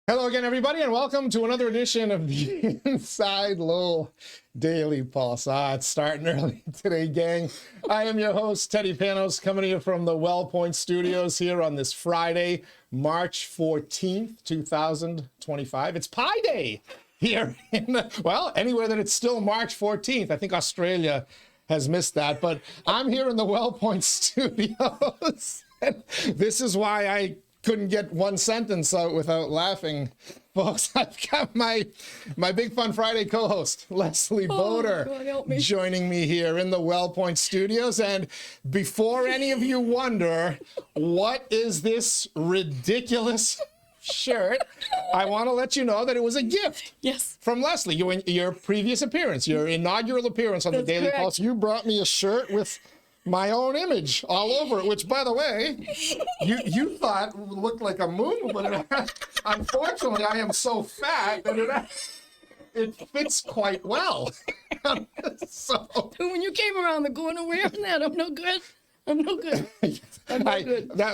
Hello again, everybody, and welcome to another edition of the Inside Lowell Daily Pulse. It's starting early today, gang. I am your host, Teddy Panos, coming to you from the Wellpoint Studios here on this Friday, March 14th, 2025. It's Pi Day here anywhere that it's still March 14th. I think Australia has missed that, but I'm here in the Wellpoint Studios. And this is why I couldn't get one sentence out without laughing, folks. I've got my Big Fun Friday co-host, Leslie Bodor, joining me here in the Wellpoint Studios. And before any of you wonder, what is this ridiculous shirt, I want to let you know that it was a gift. Yes. From Leslie. Your previous appearance, your inaugural appearance on the Daily Pulse. You brought me a shirt with my own image all over it, which, by the way, you thought looked like a moon, but unfortunately, I am so fat that it fits quite well. So when you came around the corner wearing that, I'm no good.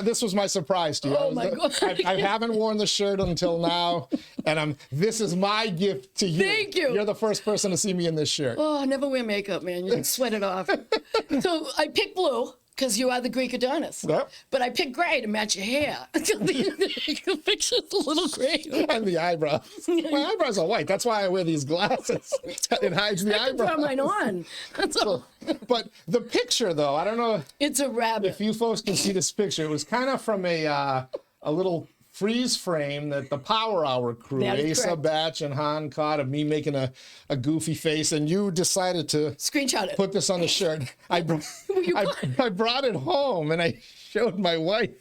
This was my surprise to you. Oh my God. I haven't worn the shirt until now, and this is my gift to you. Thank you. You're the first person to see me in this shirt. Oh, I never wear makeup, man. You can sweat it off. So I picked blue because you are the Greek Adonis. Yep. But I picked gray to match your hair. The picture's a little gray. And the eyebrows. My eyebrows are white. That's why I wear these glasses. It hides the eyebrows. I put mine on. That's all. But the picture, though, I don't know. It's a rabbit. If you folks can see this picture, it was kind of from a little freeze frame that the Power Hour crew, Asa, Batch, and Han caught of me making a goofy face, and you decided to screenshot it. Put this on the shirt. I brought it home, and I showed my wife.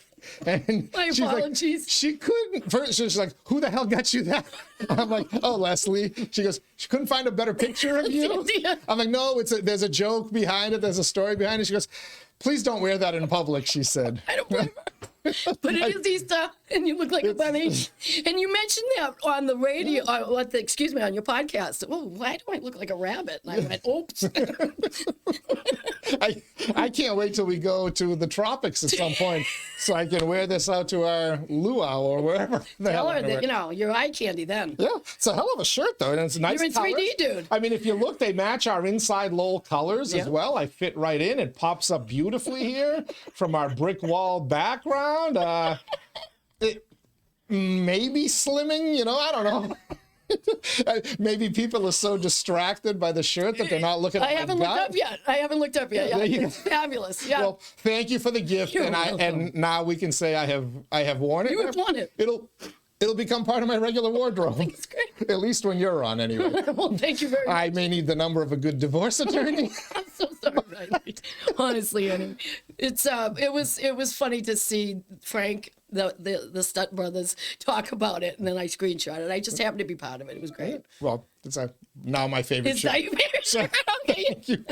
And my apologies. Like, she couldn't. First, she was like, "Who the hell got you that?" I'm like, "Oh, Leslie." She goes, "She couldn't find a better picture of you." I'm like, "No, there's a joke behind it. There's a story behind it." She goes, "Please don't wear that in public," she said. I don't blame her. But it is Easter, and you look like a bunny. And you mentioned that on the radio, on your podcast. Oh, why do I look like a rabbit? And I went, oops. I can't wait till we go to the tropics at some point so I can wear this out to our luau or wherever. Tell her that, you're eye candy then. Yeah, it's a hell of a shirt, though, and it's a nice You're in colors. 3D, dude. I mean, if you look, they match our Inside Lowell colors as well. I fit right in. It pops up beautifully here from our brick wall background. It may be slimming, I don't know. Maybe people are so distracted by the shirt that they're not looking at I haven't looked up yet. Yeah, it's fabulous. Yeah. Well, thank you for the gift, and now we can say I have worn it. You have worn it. It'll become part of my regular wardrobe. I think it's great. At least when you're on, anyway. Well, thank you very much. I may need the number of a good divorce attorney. I'm so sorry. Honestly, it was funny to see Frank, the Stunt brothers, talk about it, and then I screenshot it. I just happened to be part of it. It was great. Well, it's now my favorite shirt. It's not your favorite shirt? Okay. Thank you.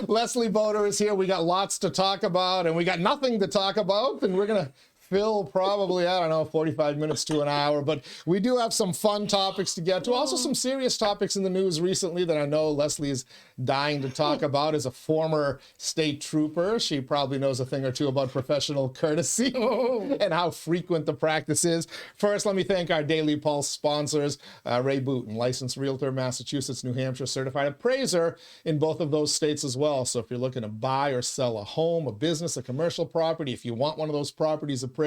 Leslie Bodor is here. We got lots to talk about, and we got nothing to talk about, and we're going to fill probably, 45 minutes to an hour, but we do have some fun topics to get to. Also some serious topics in the news recently that I know Leslie is dying to talk about. As a former state trooper, she probably knows a thing or two about professional courtesy and how frequent the practice is. First, let me thank our Daily Pulse sponsors, Ray Booten, licensed realtor, Massachusetts, New Hampshire, certified appraiser in both of those states as well. So if you're looking to buy or sell a home, a business, a commercial property, if you want one of those properties appraised,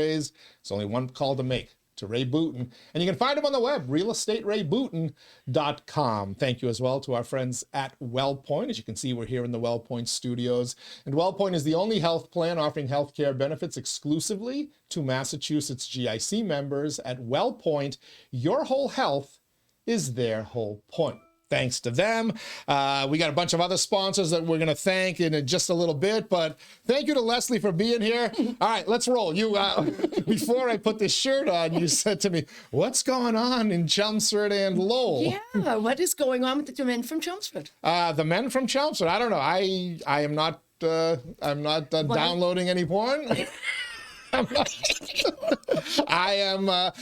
it's only one call to make, to Ray Booten. And you can find him on the web, realestaterayBooten.com. Thank you as well to our friends at Wellpoint. As you can see, we're here in the Wellpoint Studios. And Wellpoint is the only health plan offering healthcare benefits exclusively to Massachusetts GIC members. At Wellpoint, your whole health is their whole point. Thanks to them. We got a bunch of other sponsors that we're going to thank in just a little bit, but thank you to Leslie for being here. All right, let's roll. You, before I put this shirt on, you said to me, "What's going on in Chelmsford and Lowell?" Yeah, what is going on with the men from Chelmsford? The men from Chelmsford. I don't know. I am not. I'm not downloading any porn. I am not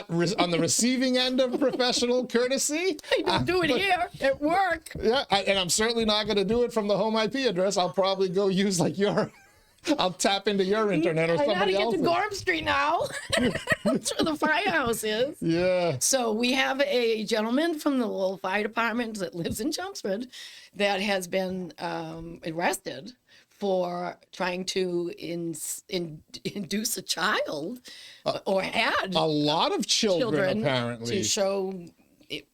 on the receiving end of professional courtesy. I don't do it here at work. Yeah, and I'm certainly not going to do it from the home IP address. I'll probably go use like your I'll tap into your internet or I gotta somebody get to else's. Gorham Street now. That's where the firehouse is. Yeah. So we have a gentleman from the Lowell Fire Department that lives in Chelmsford that has been arrested for trying to induce a child or had A lot of children apparently. to show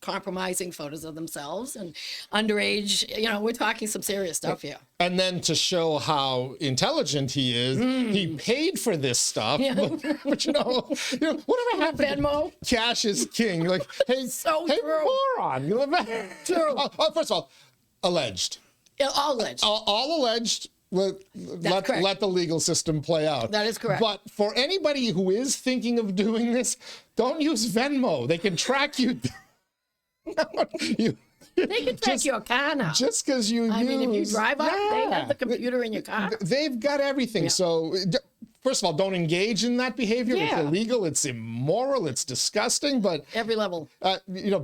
compromising photos of themselves and underage. You know, we're talking some serious stuff here. And then to show how intelligent he is, he paid for this stuff. Yeah. But whatever happened? Venmo. Cash is king. Like, hey, So hey, true. moron. True. First of all, alleged. Yeah, all alleged. All alleged. Let correct. the legal system play out. That is correct. But for anybody who is thinking of doing this, don't use Venmo. They can track you. They can track your car now. Just because you I mean, if you drive up, they have the computer in your car. They've got everything. Yeah. So, first of all, don't engage in that behavior. Yeah. It's illegal. It's immoral. It's disgusting. But Every level.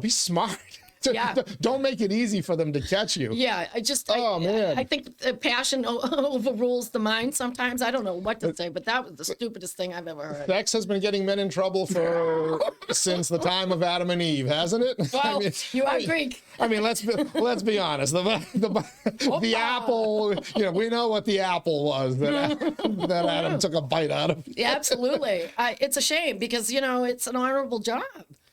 be smart. Yeah. Don't make it easy for them to catch you. Yeah, Man. I think the passion overrules the mind sometimes. I don't know what to say, but that was the stupidest thing I've ever heard. Sex has been getting men in trouble since the time of Adam and Eve, hasn't it? Well, you are Greek. I mean, let's be honest. The apple, we know what the apple was that Adam took a bite out of. Yeah, absolutely. It's a shame because, it's an honorable job.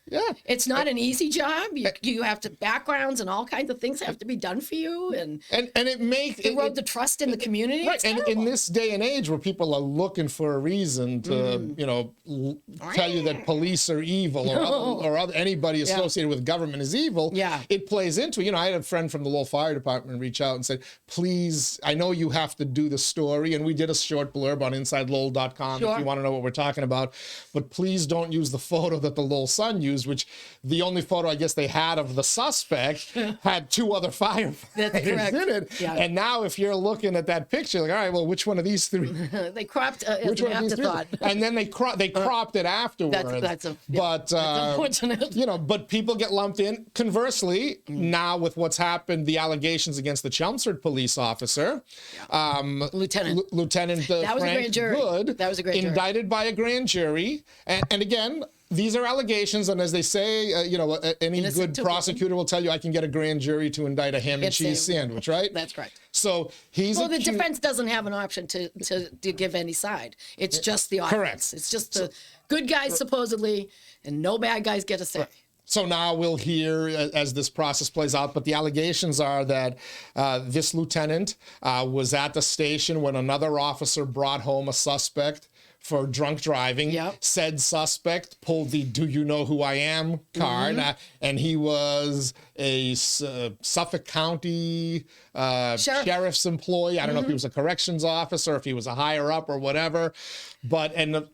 Yeah. It's not an easy job. You have to backgrounds and all kinds of things have to be done for you, and it makes erode the trust in the community. Right. It's And terrible. in this day and age where people are looking for a reason to, tell you that police are evil or anybody associated with government is evil, Yeah. it plays into it. I had a friend from the Lowell Fire Department reach out and say, please, I know you have to do the story, and we did a short blurb on InsideLowell.com if Sure. you want to know what we're talking about, but please don't use the photo that the Lowell Sun used, which the only photo I guess they had of the suspect had two other firefighters That's correct. in it. Yeah. And now if you're looking at that picture, like, all right, well, which one of these three? They cropped as Which an one of these three? afterthought. And then they cropped it afterwards. That's But unfortunate. but people get lumped in. Conversely, now with what's happened, the allegations against the Chelmsford police officer, Lieutenant That was a Frank grand jury. Good, That was a grand jury. indicted by a grand jury, and again. These are allegations, and as they say, any Innocent good till prosecutor will tell you, I can get a grand jury to indict a ham and cheese sandwich, right? That's correct. So he's Well, the accused- defense doesn't have an option to give any side. It's just the offense. Correct. It's just the good guys supposedly, and no bad guys get a say. So now we'll hear as this process plays out, but the allegations are that this lieutenant was at the station when another officer brought home a suspect for drunk driving. Yep. Said suspect pulled the "Do you know who I am" card, and he was a Suffolk County sheriff's employee. I don't know if he was a corrections officer, if he was a higher up or whatever, but badged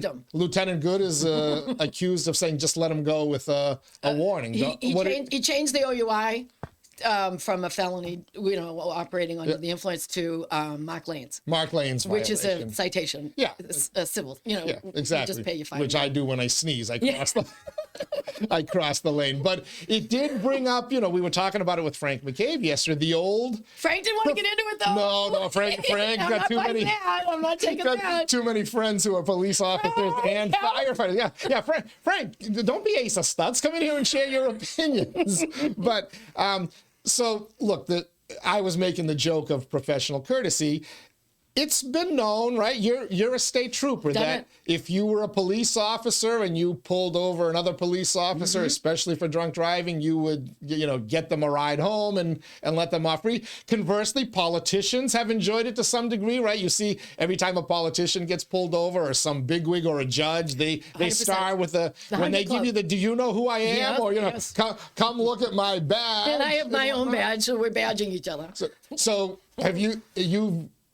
him. Lieutenant Good is accused of saying, just let him go with a warning. He changed the OUI from a felony, operating under the influence to Mark Lane's, which is a citation. Yeah. A civil, Yeah, you exactly. just pay your fine. Which I do when I sneeze. I cross the lane. But it did bring up, we were talking about it with Frank McCabe yesterday, the old... Frank didn't want to get into it, though. No, Frank I'm got not too fighting many... that. I'm not taking got that. too many friends who are police officers and firefighters. Yeah, Frank, don't be ace of studs. Come in here and share your opinions. But, so, look, I was making the joke of professional courtesy. It's been known, right? You're a state trooper that if you were a police officer and you pulled over another police officer, especially for drunk driving, you would, get them a ride home and let them off free. Conversely, politicians have enjoyed it to some degree, right? You see every time a politician gets pulled over or some bigwig or a judge, they 100%. start with when they give you the, do you know who I am? Yes, Or, yes. come look at my badge. And I have my own badge, so we're badging each other. So have you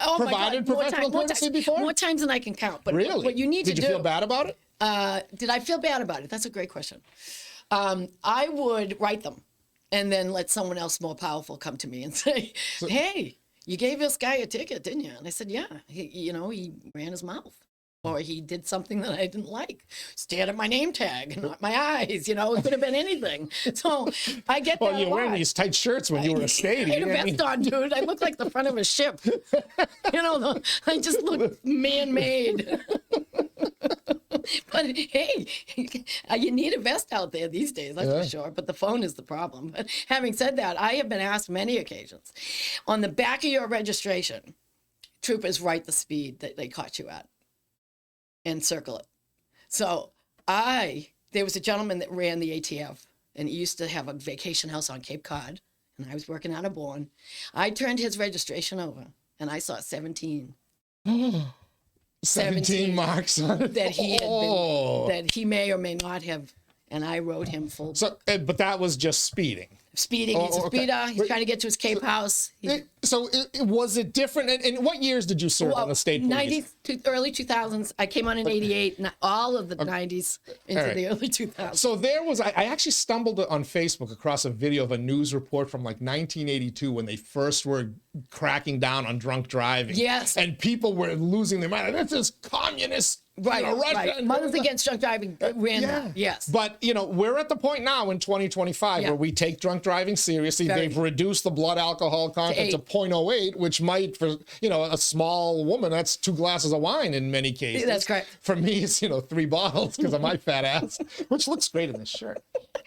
Oh my provided God, professional courtesy before? More times than I can count. But Really? what you need Did to you do... feel bad about it? Did I feel bad about it? That's a great question. I would write them and then let someone else more powerful come to me and say, hey, you gave this guy a ticket, didn't you? And I said, yeah. He ran his mouth. or he did something that I didn't like. Stared at my name tag, not my eyes. You know, it could have been anything. So I get that. Well, you're wearing these tight shirts when you were a statey. I had a vest on, dude. I look like the front of a ship. You know, I just look man-made. But hey, you need a vest out there these days, that's for sure. But the phone is the problem. But having said that, I have been asked many occasions, on the back of your registration, troopers write the speed that they caught you at and circle it. So there was a gentleman that ran the ATF, and he used to have a vacation house on Cape Cod, and I was working out of Bourne. I turned his registration over, and I saw 17. 17 marks on it. That he had been, that he may or may not have, and I wrote him full. So, but that was just speeding. Speeding. He's a speeder. He's trying to get to his Cape house. Was it different? And what years did you serve on the state police? 90s, early 2000s. I came on in 88, all of the 90s into the early 2000s. So there was, I actually stumbled on Facebook across a video of a news report from like 1982 when they first were cracking down on drunk driving. Yes. And people were losing their mind. This is communist. Right, Russia. right. Mothers Against Drunk Driving ran that, yes. But, you know, we're at the point now in 2025 where we take drunk driving seriously. They've reduced the blood alcohol content to 0.08, which might, for, you know, a small woman, that's 2 glasses of wine in many cases. That's correct. For me, it's, 3 bottles because of my fat ass, which looks great in this shirt,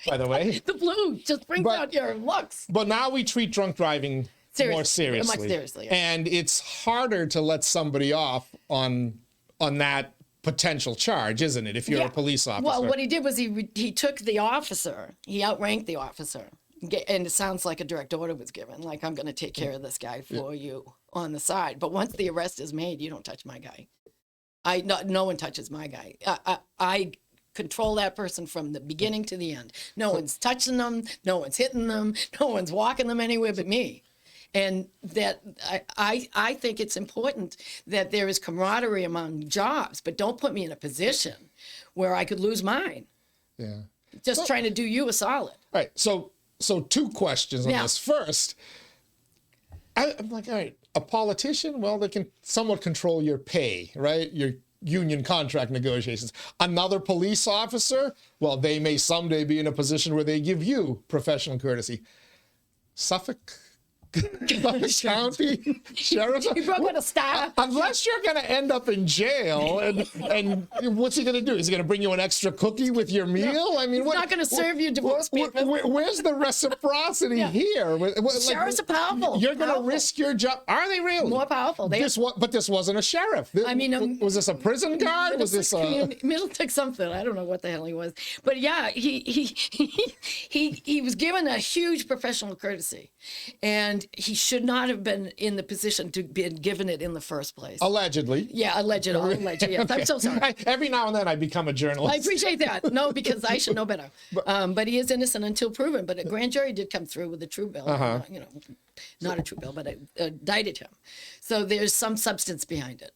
by the way. The blue just brings out your looks. But now we treat drunk driving more seriously. Much seriously. And it's harder to let somebody off on that potential charge, isn't it, if you're a police officer? Well, what he did was he took the officer, he outranked the officer, and it sounds like a direct order was given, like, I'm going to take care of this guy for you on the side. But once the arrest is made, you don't touch my guy. No one touches my guy. I control that person from the beginning to the end. No one's touching them, no one's hitting them, no one's walking them anywhere but me. And that I think it's important that there is camaraderie among jobs, but don't put me in a position where I could lose mine. Yeah. Just trying to do you a solid. All right. So 2 questions on this. First, I'm like, all right, a politician, well, they can somewhat control your pay, right? Your union contract negotiations. Another police officer, well, they may someday be in a position where they give you professional courtesy. Suffolk County Sheriff. You broke with a star. Unless you're going to end up in jail, and what's he going to do? Is he going to bring you an extra cookie with your meal? No, I mean, he's not going to serve you divorce papers. Where's the reciprocity here? Sheriffs are powerful. You're going to risk your job. Are they really? More powerful. But this wasn't a sheriff. Was this a prison guard? Was this a Middlesex something? I don't know what the hell he was. But yeah, he was given a huge professional courtesy, and he should not have been in the position to be given it in the first place. Allegedly. Yeah, alleged. Yes, I'm so sorry. Every now and then I become a journalist. I appreciate that. No, because I should know better. But he is innocent until proven. But a grand jury did come through with a true bill. Not a true bill, but indicted him. So there's some substance behind it.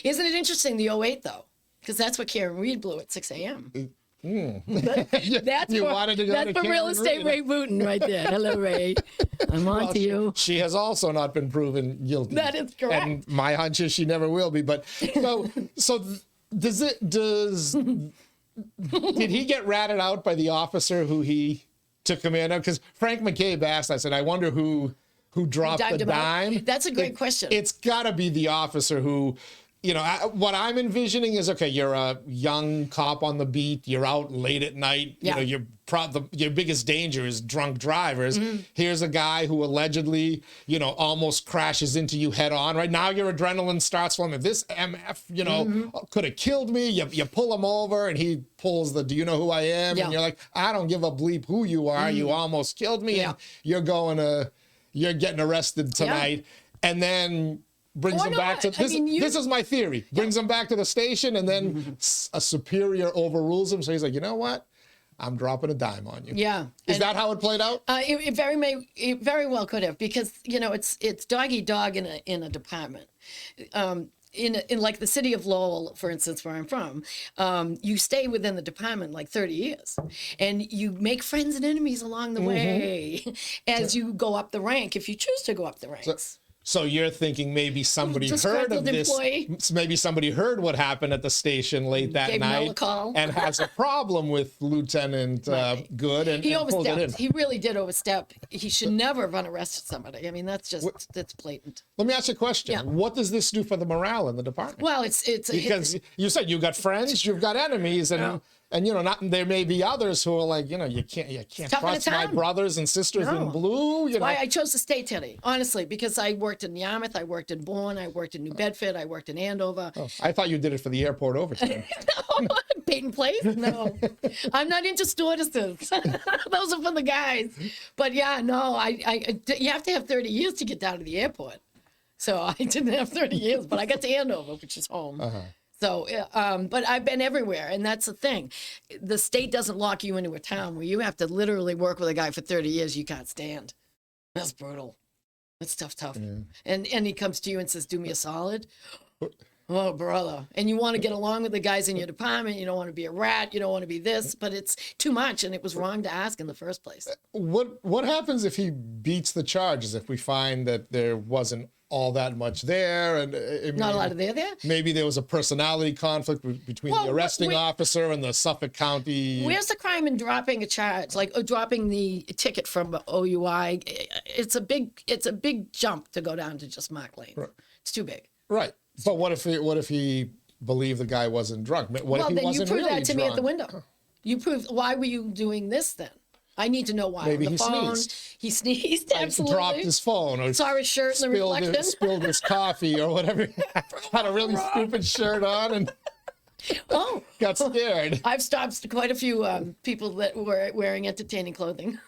Isn't it interesting, the 08, though? Because that's what Karen Reed blew at 6 a.m. That's for real estate Ray Wooten right there. Hello, Ray. I'm on to you. She has also not been proven guilty. That is correct. And my hunch is she never will be. But so did he get ratted out by the officer who he took command of? Because Frank McCabe asked, I said, I wonder who dropped the dime. That's a great question. It's got to be the officer who. What I'm envisioning is, okay, you're a young cop on the beat. You're out late at night. Yeah. Your biggest danger is drunk drivers. Mm-hmm. Here's a guy who allegedly, almost crashes into you head on. Right now, your adrenaline starts flowing. If this MF, could have killed me, you pull him over, and he pulls the, do you know who I am? Yeah. And you're like, I don't give a bleep who you are. You almost killed me. Yeah. And you're getting arrested tonight. Yeah. And then brings them back to this. This is my theory. Brings them back to the station, and then a superior overrules him. So he's like, you know what? I'm dropping a dime on you. Yeah. Is that how it played out? It very well could have, because it's dog eat dog in a department. In like the city of Lowell, for instance, where I'm from, you stay within the department like 30 years, and you make friends and enemies along the way as you go up the rank, if you choose to go up the ranks. So you're thinking maybe somebody heard of Disgruntled this. employee. Maybe somebody heard what happened at the station late that Gave Mel a night call. and has a problem with Lieutenant Good and He pulled it in. overstepped. He really did overstep. He should never have unarrested somebody. I mean, that's blatant. Let me ask you a question. Yeah. What does this do for the morale in the department? Well, it's Because you said you've got friends, you've got enemies, and you know, there may be others who are like, you know, you can't tough in trust my town. brothers and sisters in blue. You know, why I chose to stay, Teddy, honestly, because I worked in Yarmouth, I worked in Bourne, I worked in New Bedford, I worked in Andover. Oh, I thought you did it for the airport overtime. No, Peyton Place? No, I'm not into stewardesses. Those are for the guys. But yeah, no, you have to have 30 years to get down to the airport. So I didn't have 30 years, but I got to Andover, which is home. So, but I've been everywhere, and that's the thing. The state doesn't lock you into a town where you have to literally work with a guy for 30 years you can't stand. That's brutal. That's tough. Yeah. And he comes to you and says, do me a solid. Oh, brother. And you want to get along with the guys in your department. You don't want to be a rat. You don't want to be this, but it's too much, and it was wrong to ask in the first place. What happens if he beats the charges, if we find that there wasn't all that much there, and Not a lot of there. maybe there was a personality conflict between the arresting officer and the Suffolk County. Where's the crime in dropping a charge, like dropping the ticket from OUI? It's a big jump to go down to just Mark Lane. Right. It's too big. Right, but what if he believed the guy wasn't drunk? What if he Then you wasn't prove really that to me at the drunk? window. You prove, why were you doing this then? I need to know why. Maybe On the he phone, sneezed. he sneezed, absolutely. Dropped his phone or Saw his shirt in the reflection. spilled his coffee or whatever. Had a really stupid shirt on and Oh, got scared. I've stopped quite a few people that were wearing entertaining clothing.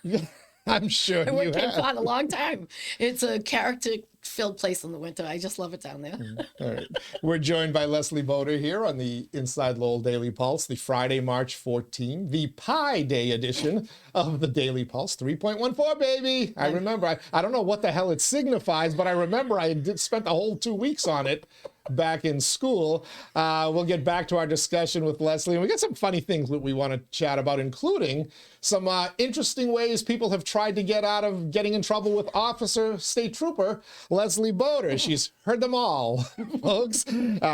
I'm sure I you worked in have. Cape a long time. It's a character-filled place in the winter. I just love it down there. All right. We're joined by Leslie Bodor here on the Inside Lowell Daily Pulse, the Friday, March 14, the Pi Day edition of the Daily Pulse. 3.14, baby. I remember. I don't know what the hell it signifies, but I remember I spent the whole 2 weeks on it back in school. We'll get back to our discussion with Leslie, and we got some funny things that we want to chat about, including some interesting ways people have tried to get out of getting in trouble with State Trooper Leslie Bodor. She's heard them all, folks.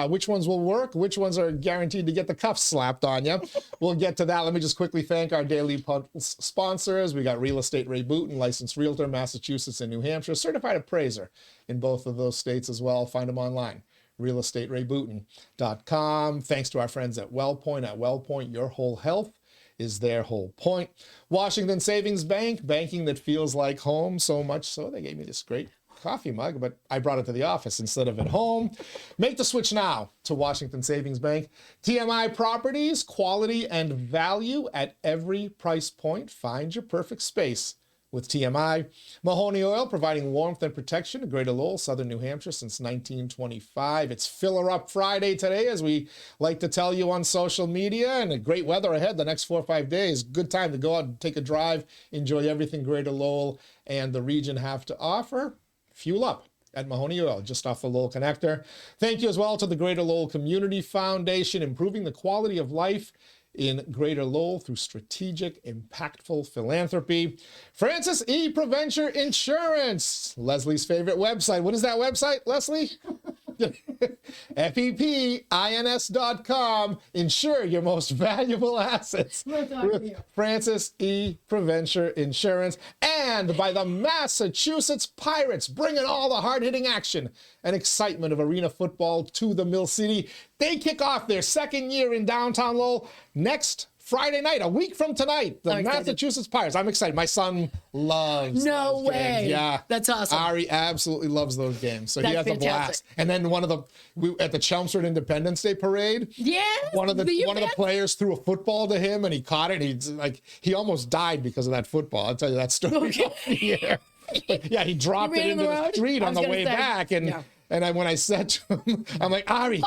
Which ones will work? Which ones are guaranteed to get the cuffs slapped on you? We'll get to that. Let me just quickly thank our Daily Pulse sponsors. We got Real Estate Ray Booten, licensed realtor, Massachusetts and New Hampshire, certified appraiser in both of those states as well. Find them online. realestaterayBooten.com. Thanks to our friends at Wellpoint. At Wellpoint, your whole health is their whole point. Washington Savings Bank, banking that feels like home, so much so they gave me this great coffee mug, but I brought it to the office instead of at home. Make the switch now to Washington Savings Bank. TMI Properties, quality and value at every price point. Find your perfect space with TMI. Mahoney Oil, providing warmth and protection to Greater Lowell, Southern New Hampshire since 1925. It's Filler Up Friday today, as we like to tell you on social media, and great weather ahead the next 4 or 5 days. Good time to go out and take a drive, enjoy everything Greater Lowell and the region have to offer. Fuel up at Mahoney Oil, just off the Lowell Connector. Thank you as well to the Greater Lowell Community Foundation, improving the quality of life in Greater Lowell through strategic, impactful philanthropy. Francis E. Preventure Insurance, Leslie's favorite website. What is that website, Leslie? FEPINS.com. Insure your most valuable assets with Francis E. Preventure Insurance. And by the Massachusetts Pirates, bringing all the hard-hitting action and excitement of arena football to the Mill City. They kick off their second year in downtown Lowell next Friday night, a week from tonight. The Massachusetts Pirates. I'm excited. My son loves No those way. games. Yeah. That's awesome. Ari absolutely loves those games. So he That's has a blast. And then at the Chelmsford Independence Day Parade, Yeah. one of the players threw a football to him and he caught it. He almost died because of that football. I'll tell you that story off the air. But yeah, he dropped it into the street on the way back, and when I said to him, I'm like, Ari,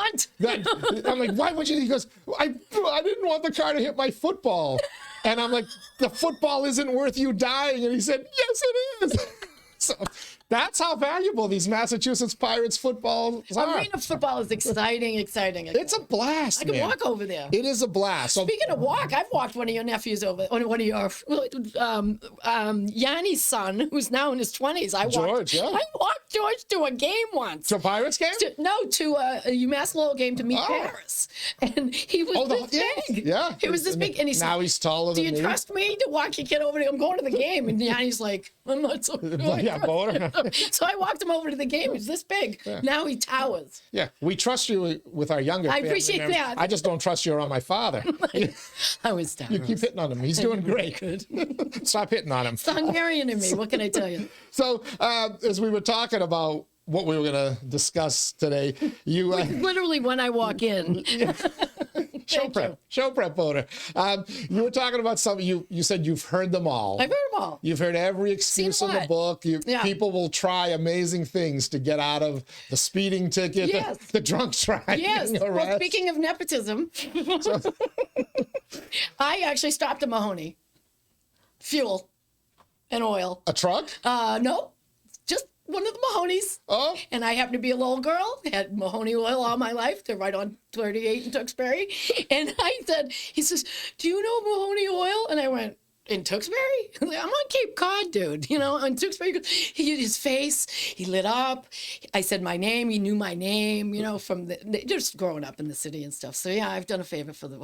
I'm like, why would you? He goes, I didn't want the car to hit my football, and I'm like, the football isn't worth you dying, and he said, yes, it is. So That's how valuable these Massachusetts Pirates footballs are. Arena football is exciting. It's a blast, I can man. walk over there. It is a blast. So, Speaking of walk, I've walked one of your nephews over, or one of your Yanni's son, who's now in his 20s. George, yeah. I walked George to a game once. to a Pirates game? To a UMass Lowell game to meet Paris, and he was this big. Yeah. He was this big, and he said, now he's taller "Do than you me. trust me to walk your kid over there? I'm going to the game." And Yanni's like, "I'm not so sure." Yeah, Bodor. So I walked him over to the game. He's this big. Now he towers. Yeah, we trust you with our younger. I family appreciate members. that. I just don't trust you around my father. I was down. You keep hitting on him. He's doing great. Stop hitting on him. It's Hungarian in me. What can I tell you? So, as we were talking about what we were going to discuss today, you Literally, when I walk in. show prep voter. You were talking about something. You said you've heard them all. I've heard them all. You've heard every excuse in the what? book. Yeah. People will try amazing things to get out of the speeding ticket, Yes. the drunk driving Yes. Well, arrest. speaking of nepotism, I actually stopped at Mahoney. Fuel and oil. A truck? No, just one of the Mahonies. Oh, And I happened to be a little girl, had Mahoney oil all my life. They're right on 38 in Tewksbury. And he says, "Do you know Mahoney oil?" And I went, "In Tewksbury?" I'm on Cape Cod, dude. On Tewksbury. His face, he lit up. I said my name. He knew my name, from just growing up in the city and stuff. So, yeah, I've done a favor for the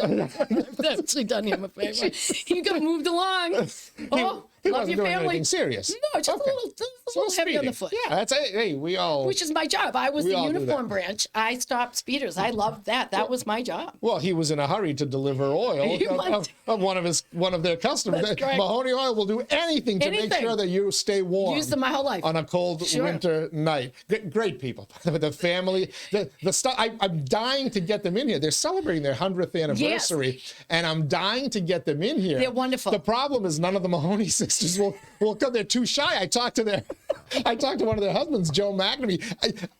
I've actually done him a favor. He got moved along. he Love wasn't your doing family. anything serious. No, just Okay. a little heavy on the foot. Yeah, that's it. Hey, we all. Which is my job. I was We the all do uniform that. branch. I stopped speeders. I loved that. That was my job. Well, he was in a hurry to deliver oil He was. of one of their customers. That's correct. Mahoney Oil will do anything to make Anything. sure that you stay warm. Used them my whole life. On a cold Sure. winter night. Great people. The family, the stuff. I'm dying to get them in here. They're celebrating their 100th anniversary, and I'm dying to get them in here. They're wonderful. The problem is none of the Mahoney sisters will come. They're too shy. I talked to one of their husbands, Joe McNamee.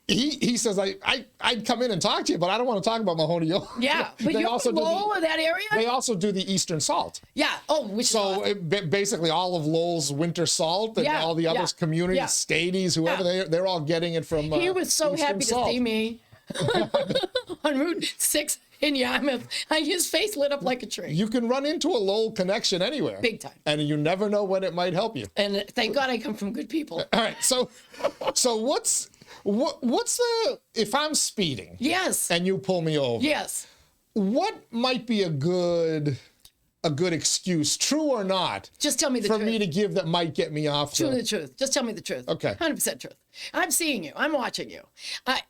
He says I'd come in and talk to you, but I don't want to talk about Mahoney Oil. Yeah, but They you're also from do Lowell or that area? They also do the Eastern Salt. Yeah. Oh, which So is awesome. basically all of Lowell's winter salt and Yeah, all the other yeah, communities, yeah. Stadies, whoever, they're all getting it from He was so Eastern happy Salt. to see me on Route 6 in Yarmouth. His face lit up like a tree. You can run into a Lowell connection anywhere. Big time. And you never know when it might help you. And thank God I come from good people. All right, so what's the, if I'm speeding Yes. and you pull me over, Yes. what might be a good excuse, true or not, Just tell me the for truth. me to give that might get me off Tell me the, the truth. Just tell me the truth. Okay. 100% truth. I'm seeing you. I'm watching you. I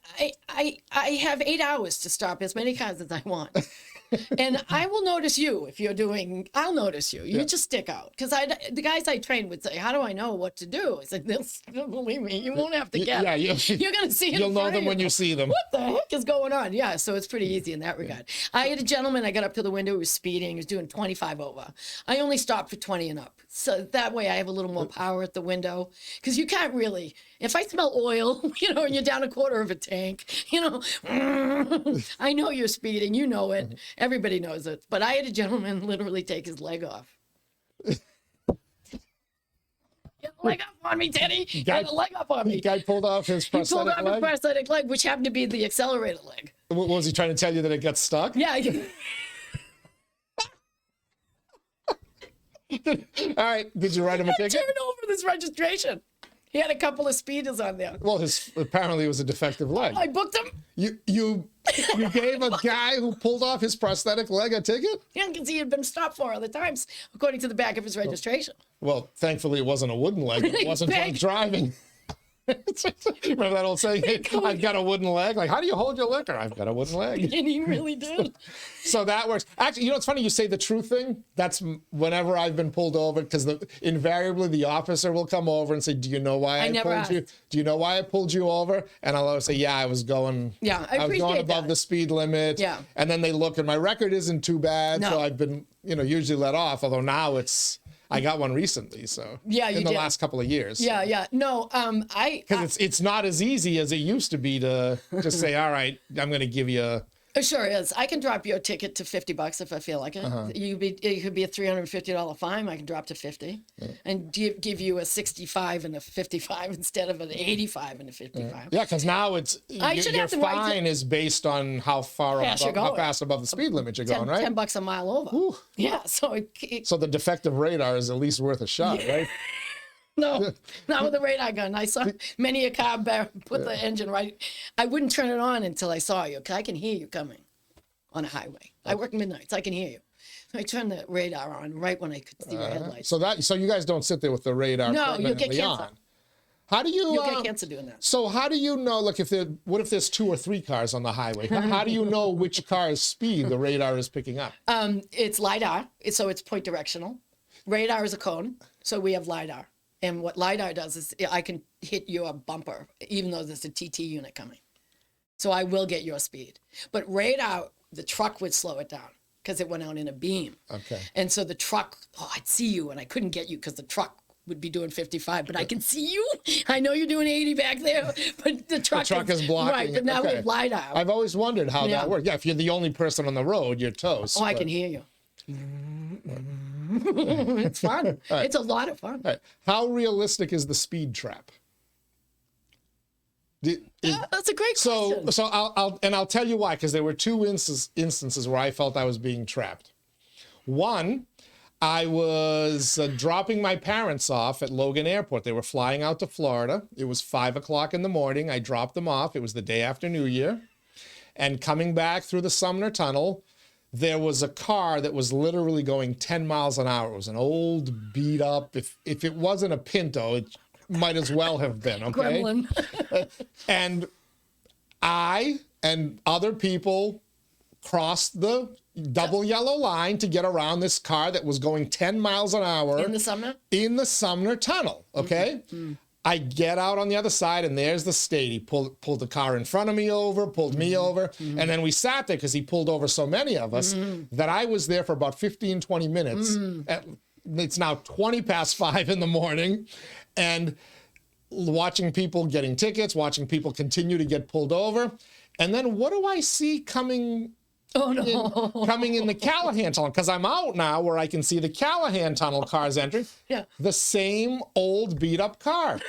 have 8 hours to stop as many cars as I want. And I will notice you if you're doing, I'll notice you. You just stick out. Because the guys I train would say, "How do I know what to do?" I said, "Believe me, you won't have to get Yeah, it. You're going to see it. You'll in know front them of when you see them. What the heck is going on? Yeah, so it's pretty easy in that regard. I had a gentleman, I got up to the window, he was speeding, he was doing 25 over. I only stopped for 20 and up. So that way I have a little more power at the window. Because you can't really, if I smell oil, and you're down a quarter of a tank, I know you're speeding, you know it. Everybody knows it. But I had a gentleman literally take his leg off. Get a leg up on me, Teddy. Get a leg up on me. The guy pulled off his He pulled prosthetic off his leg. prosthetic leg, which happened to be the accelerator leg. What was he trying to tell you, that it got stuck? Yeah. All right, did you write him a ticket? Turned over this registration. He had a couple of speeders on there. Well, apparently it was a defective leg. I booked him. You gave a guy who pulled off his prosthetic leg a ticket? Yeah, because he had been stopped 4 other times, according to the back of his registration. Well, thankfully it wasn't a wooden leg. It wasn't drunk Thank- driving. Remember that old saying, "Hey, I've got a wooden leg"? Like, how do you hold your liquor? I've got a wooden leg. And he really did. So that works. Actually, it's funny you say the truth thing. That's whenever I've been pulled over, because invariably the officer will come over and say, "Do you know why I never pulled you? asked. Do you know why I pulled you over?" And I'll always say, "Yeah, I was going. Yeah, I was going appreciate above that. the speed limit." Yeah. And then they look, and my record isn't too bad, so No. I've been, usually let off. Although now I got one recently, so Yeah, you in the did. last couple of years. Yeah. No, Because it's not as easy as it used to be to just say, "All right, I'm going to give you It sure is. I can drop your ticket to $50 if I feel like it. It could be a $350 fine. I can drop to 50, and give you a 65 and a 55 instead of an 85 and a 55. Yeah, because now it's should your have the right fine is based on how fast above the speed limit you're going, right? $10 a mile over. Ooh. Yeah, so So the defective radar is at least worth a shot, right? no, not with the radar gun. I saw many a car put the engine right. I wouldn't turn it on until I saw you, because I can hear you coming on a highway. I work midnights. I can hear you. So I turned the radar on right when I could see your headlights. So you guys don't sit there with the radar No, you'll get permanently cancer. on. How do you? You'll get cancer doing that. So how do you know? Look, what if there's 2 or 3 cars on the highway? How do you know which car's speed the radar is picking up? It's LiDAR, so it's point directional. Radar is a cone, so we have LiDAR. And what LiDAR does is I can hit your bumper, even though there's a TT unit coming. So I will get your speed. But radar, the truck would slow it down because it went out in a beam. Okay. And so the truck, I'd see you, and I couldn't get you because the truck would be doing 55, but I can see you. I know you're doing 80 back there, but the truck is blocking. Right, but now we have LiDAR. I've always wondered how that works. Yeah, if you're the only person on the road, you're toast. I can hear you. It's fun. Right. It's a lot of fun. Right. How realistic is the speed trap? That's a great question. So I'll tell you why, because there were 2 instances where I felt I was being trapped. One, I was dropping my parents off at Logan Airport. They were flying out to Florida. It was 5 o'clock in the morning. I dropped them off. It was the day after New Year. And coming back through the Sumner Tunnel, there was a car that was literally going 10 miles an hour. It was an old, beat up. If it wasn't a Pinto, it might as well have been, okay? Gremlin. And I and other people crossed the double yellow line to get around this car that was going 10 miles an hour. In the Sumner? In the Sumner Tunnel, okay? Mm-hmm. I get out on the other side, and there's the state. He pulled the car in front of me over, pulled me over, and then we sat there because he pulled over so many of us that I was there for about 15, 20 minutes. It's now 20 past 5 in the morning, and watching people getting tickets, watching people continue to get pulled over. And then what do I see coming in the Callahan Tunnel? Because I'm out now where I can see the Callahan Tunnel cars entering. Yeah. The same old beat up car.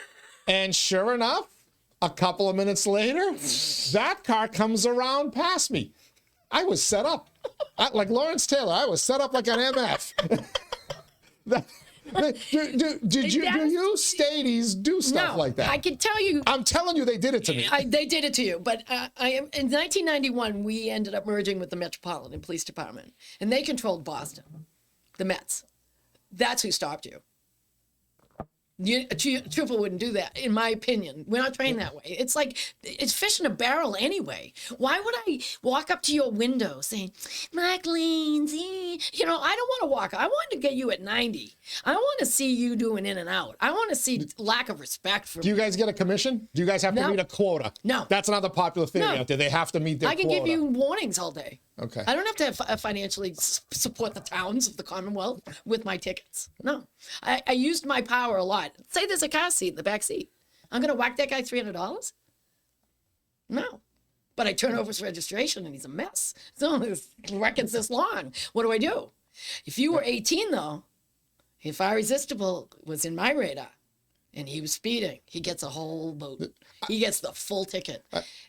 And sure enough, a couple of minutes later, that car comes around past me. I was set up. Like Lawrence Taylor, I was set up like an MF. Do you stadies do stuff like that? I can tell you. I'm telling you, they did it to me. They did it to you. But in 1991, we ended up merging with the Metropolitan Police Department, and they controlled Boston, the Mets. That's who stopped you. A trooper wouldn't do that, in my opinion. We're not trained that way. It's like, it's fish in a barrel anyway. Why would I walk up to your window saying, Mark Lindsay? I don't want to walk. I want to get you at 90. I want to see you doing in and out. I want to see lack of respect for me. Do you guys get a commission? Do you guys have to meet a quota? No. That's another popular theory out there. They have to meet their quota. I can give you warnings all day. Okay. I don't have to financially support the towns of the Commonwealth with my tickets. No. I used my power a lot. Say there's a car seat in the back seat. I'm going to whack that guy $300? No. But I turn over his registration and he's a mess. So his record's this long. What do I do? If you were 18, though, if Irresistible was in my radar and he was speeding, he gets a whole boat. He gets the full ticket.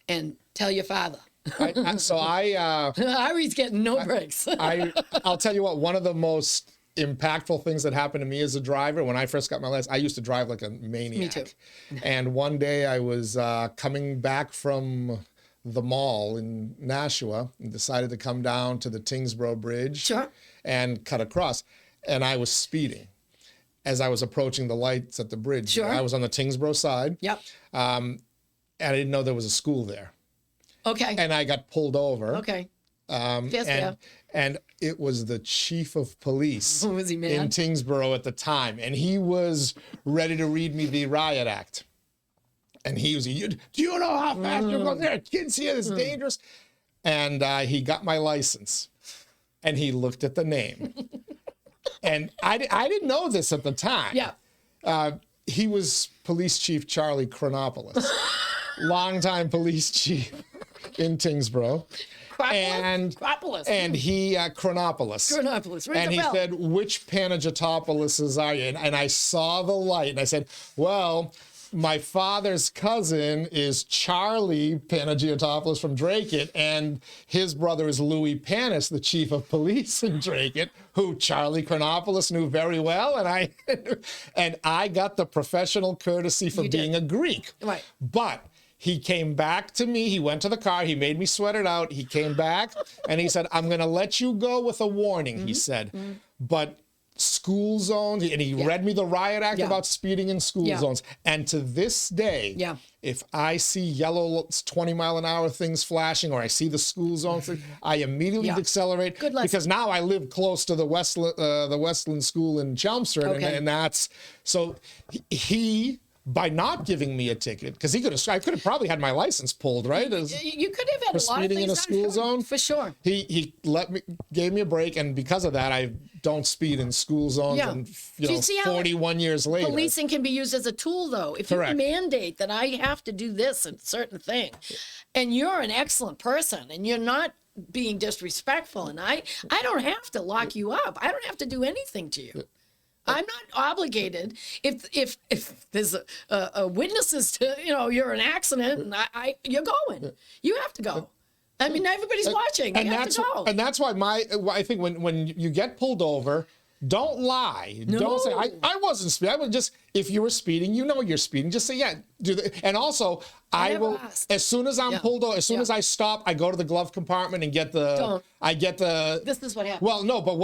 And tell your father. Ari's getting no breaks. I'll tell you what, one of the most impactful things that happened to me as a driver when I first got my license, I used to drive like a maniac. Me too. And one day I was coming back from the mall in Nashua and decided to come down to the Tingsboro Bridge and cut across. And I was speeding as I was approaching the lights at the bridge. Sure. I was on the Tingsboro side. Yep. And I didn't know there was a school there. Okay. And I got pulled over. Okay. And it was the chief of police was he mad? in Tingsboro at the time. And he was ready to read me the riot act. And he was, do you know how fast you're going? There are kids here, it's dangerous. And he got my license. And he looked at the name. And I didn't know this at the time. Yeah. He was Police Chief Charlie Chronopoulos, longtime police chief in Tingsboro. Chronopolis. and he Chronopolis. Chronopolis. And he said, which Panagiotopolis are you? And I saw the light, and I said, well, my father's cousin is Charlie Panagiotopolis from Drake, and his brother is Louis Panis, the chief of police in Drake, who Charlie Chronopolis knew very well. And I got the professional courtesy for being a Greek. Right. But he came back to me. He went to the car. He made me sweat it out. He came back and he said, I'm going to let you go with a warning, he said. But school zones, and he read me the riot act about speeding in school zones. And to this day, if I see yellow 20-mile-an-hour things flashing, or I see the school zone thing, I immediately accelerate, because now I live close to the Westland School in Chelmsford, and that's so he. By not giving me a ticket, because I could have probably had my license pulled, right? You could have had a lot of speeding in a school zone, for sure. He gave me a break, and because of that, I don't speed in school zones. And you see 41 years later, policing can be used as a tool, though. If you mandate that I have to do this and certain thing, and you're an excellent person, and you're not being disrespectful, and I don't have to lock you up. I don't have to do anything to you. I'm not obligated if there's a witnesses to, you're an accident and you're going. You have to go. I mean, everybody's watching. You have to go. And that's why I think when you get pulled over, don't lie. No. Don't say, I wasn't speeding. I would just, if you were speeding, you're speeding. Just say, yeah, do that. And also, I will, as soon as I'm pulled over, as soon as I stop, I go to the glove compartment and get the, This is what happens. Well, no, but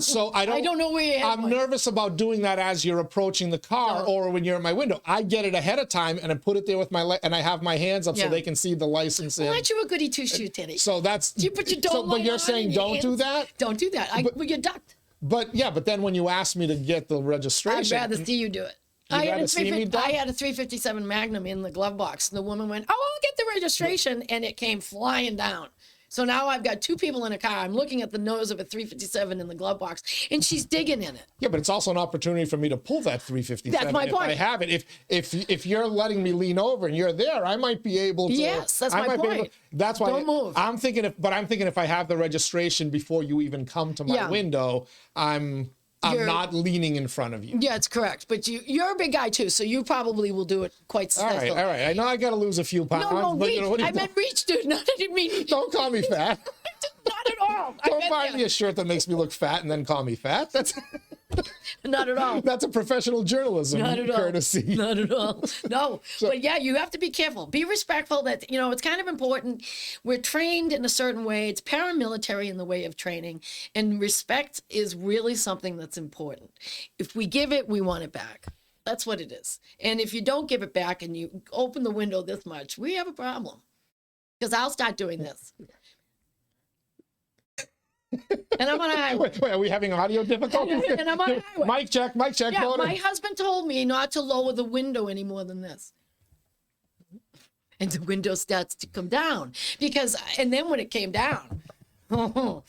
so I don't. I don't know where you have I'm nervous about doing that as you're approaching the car or when you're at my window. I get it ahead of time and I put it there with and I have my hands up so they can see the license. Well, aren't you a goody two-shoe, Teddy? So that's. You put your dome but you're saying don't do that? Don't do that. You're ducked. But then when you asked me to get the registration, I'd rather see you do it. I had a 357 Magnum in the glove box, and the woman went, "Oh, I'll get the registration," and it came flying down. So now I've got two people in a car. I'm looking at the nose of a 357 in the glove box, and she's digging in it. Yeah, but it's also an opportunity for me to pull that 357. That's my point. I have it. If you're letting me lean over and you're there, I might be able to. Yes, that's my point. That's why. Don't move. I'm thinking if I have the registration before you even come to my window, I'm not leaning in front of you. Yeah, it's correct. But you're a big guy too, so you probably will do it quite successfully. All right. I know I got to lose a few pounds. No, reach. I meant reach, dude. No, I didn't mean. Don't call me fat. Not at all. Don't buy me a shirt that makes me look fat and then call me fat. That's not at all. That's a professional journalism courtesy. Not at all. No. But yeah, you have to be careful. Be respectful. That it's kind of important. We're trained in a certain way. It's paramilitary in the way of training, and respect is really something that's important. If we give it, we want it back. That's what it is. And if you don't give it back and you open the window this much, we have a problem. Because I'll start doing this. And I'm on a highway. Wait, are we having audio difficulties? And I'm on a highway. Mic check. Yeah, my husband told me not to lower the window any more than this. And the window starts to come down. And then when it came down, the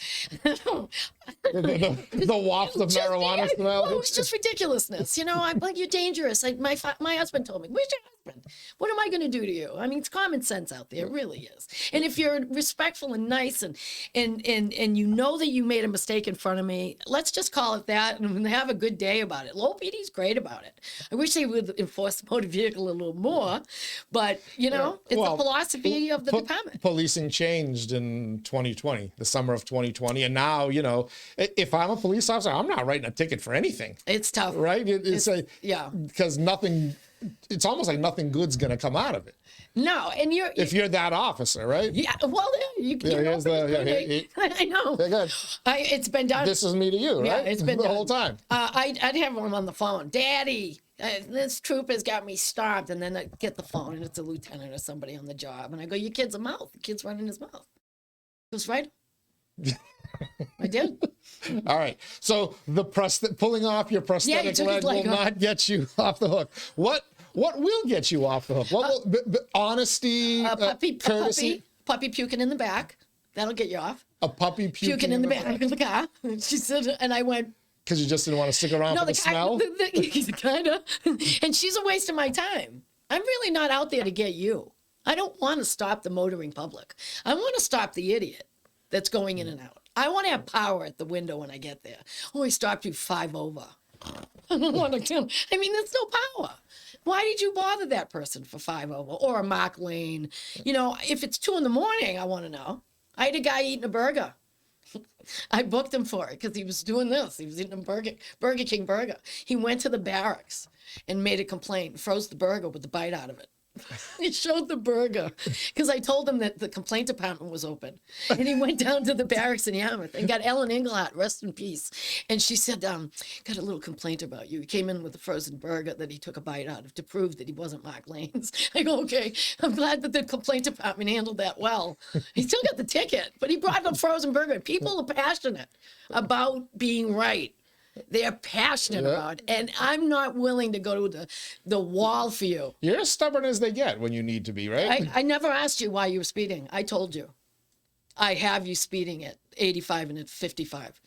waft of marijuana smell. Well, it was just ridiculousness. I'm like, you're dangerous. My husband told me, where's your husband? What am I going to do to you? I mean, it's common sense out there. It really is. And if you're respectful and nice and you know that you made a mistake in front of me, let's just call it that and have a good day about it. Lowell PD's great about it. I wish they would enforce the motor vehicle a little more, but it's a philosophy of the department. Policing changed in 2020, the summer of 2020, and now if I'm a police officer, I'm not writing a ticket for anything. It's tough, right? Because nothing. It's almost like nothing good's going to come out of it. No, and if you're that officer, right? Yeah. Well, I know. Good. It's been done. This is me to you, right? Yeah, it's been the done. whole time. I'd have him on the phone. Daddy, this troop has got me stopped, and then I get the phone, and it's a lieutenant or somebody on the job, and I go, "Your kid's a mouth. The kid's running his mouth." He goes, "Right." I did. All right. So pulling off your prosthetic leg will not get you off the hook. What will get you off the hook? What will honesty, courtesy? Puppy puking in the back. That'll get you off. A puppy puking in the back of the car. She said, and I went. Because you just didn't want to stick around for the smell? Kind of. And she's a waste of my time. I'm really not out there to get you. I don't want to stop the motoring public. I want to stop the idiot. that's going in and out. I want to have power at the window when I get there. Oh, I stopped you 5 over. I don't want to. I mean, there's no power. Why did you bother that person for 5 over or a Mark Lane? You know, if it's 2 a.m, I want to know. I had a guy eating a burger. I booked him for it because he was doing this. He was eating a Burger King burger. He went to the barracks and made a complaint, froze the burger with the bite out of it. He showed the burger because I told him that the complaint department was open. And he went down to the barracks in Yarmouth and got Ellen Englehart, rest in peace. And she said, got a little complaint about you. He came in with a frozen burger that he took a bite out of to prove that he wasn't Mark Lane's. I go, okay, I'm glad that the complaint department handled that well. He still got the ticket, but he brought the frozen burger. People are passionate about being right. They're passionate about it. And I'm not willing to go to the wall for you. You're as stubborn as they get when you need to be, right? I never asked you why you were speeding. I told you. I have you speeding at 85 and at 55.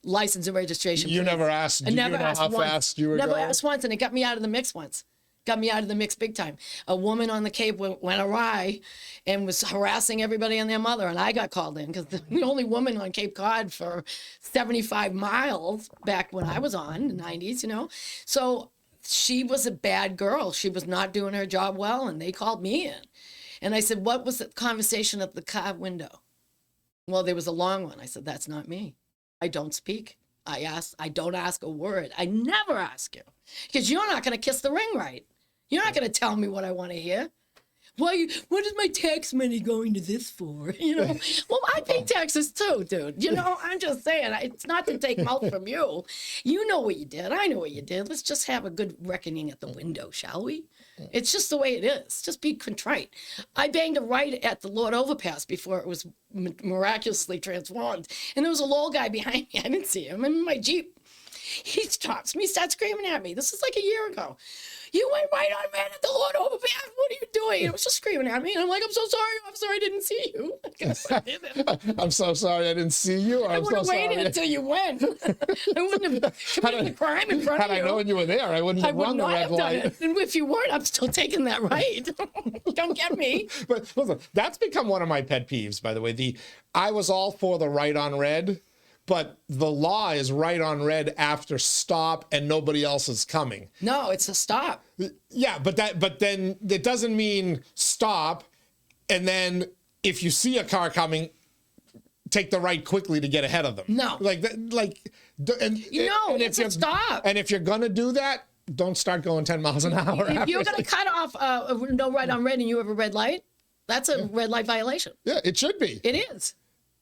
License and registration. You never asked. I never asked how once. fast you were Never going? asked once, and it got me out of the mix once. Got me out of the mix big time. A woman on the Cape went awry and was harassing everybody and their mother, and I got called in because the only woman on Cape Cod for 75 miles back when I was on, the 90s, you know. So she was a bad girl. She was not doing her job well, and they called me in. And I said, what was the conversation at the car window? Well, there was a long one. I said, that's not me. I don't speak. I don't ask a word. I never ask you because you're not going to kiss the ring right. You're not going to tell me what I want to hear. What is my tax money going to this for? You know, well, I pay taxes too, dude. You know, I'm just saying, it's not to take mouth from you. You know what you did. I know what you did. Let's just have a good reckoning at the window, shall we? It's just the way it is. Just be contrite. I banged a right at the Lord Overpass before it was miraculously transformed. And there was a little guy behind me. I didn't see him. I'm in my Jeep. He stops me, starts screaming at me. This is like a year ago. You went right on red at the Lord Overpass. What are you doing? And it was just screaming at me. And I'm like, I'm so sorry, officer. I didn't see you. I'm so sorry I didn't see you. I would have waited until you went. I wouldn't have committed the crime in front of you. Had I known you were there, I wouldn't have run the red light. And if you weren't, I'm still taking that right. Don't get me. But listen, that's become one of my pet peeves, by the way. I was all for the right on red, but the law is right on red after stop and nobody else is coming. No, it's a stop. Yeah, but then it doesn't mean stop, and then if you see a car coming, take the right quickly to get ahead of them. No. It's a stop. And if you're gonna do that, don't start going 10 miles an hour. If you're gonna cut off no right on red and you have a red light, that's a red light violation. Yeah, it should be. It is.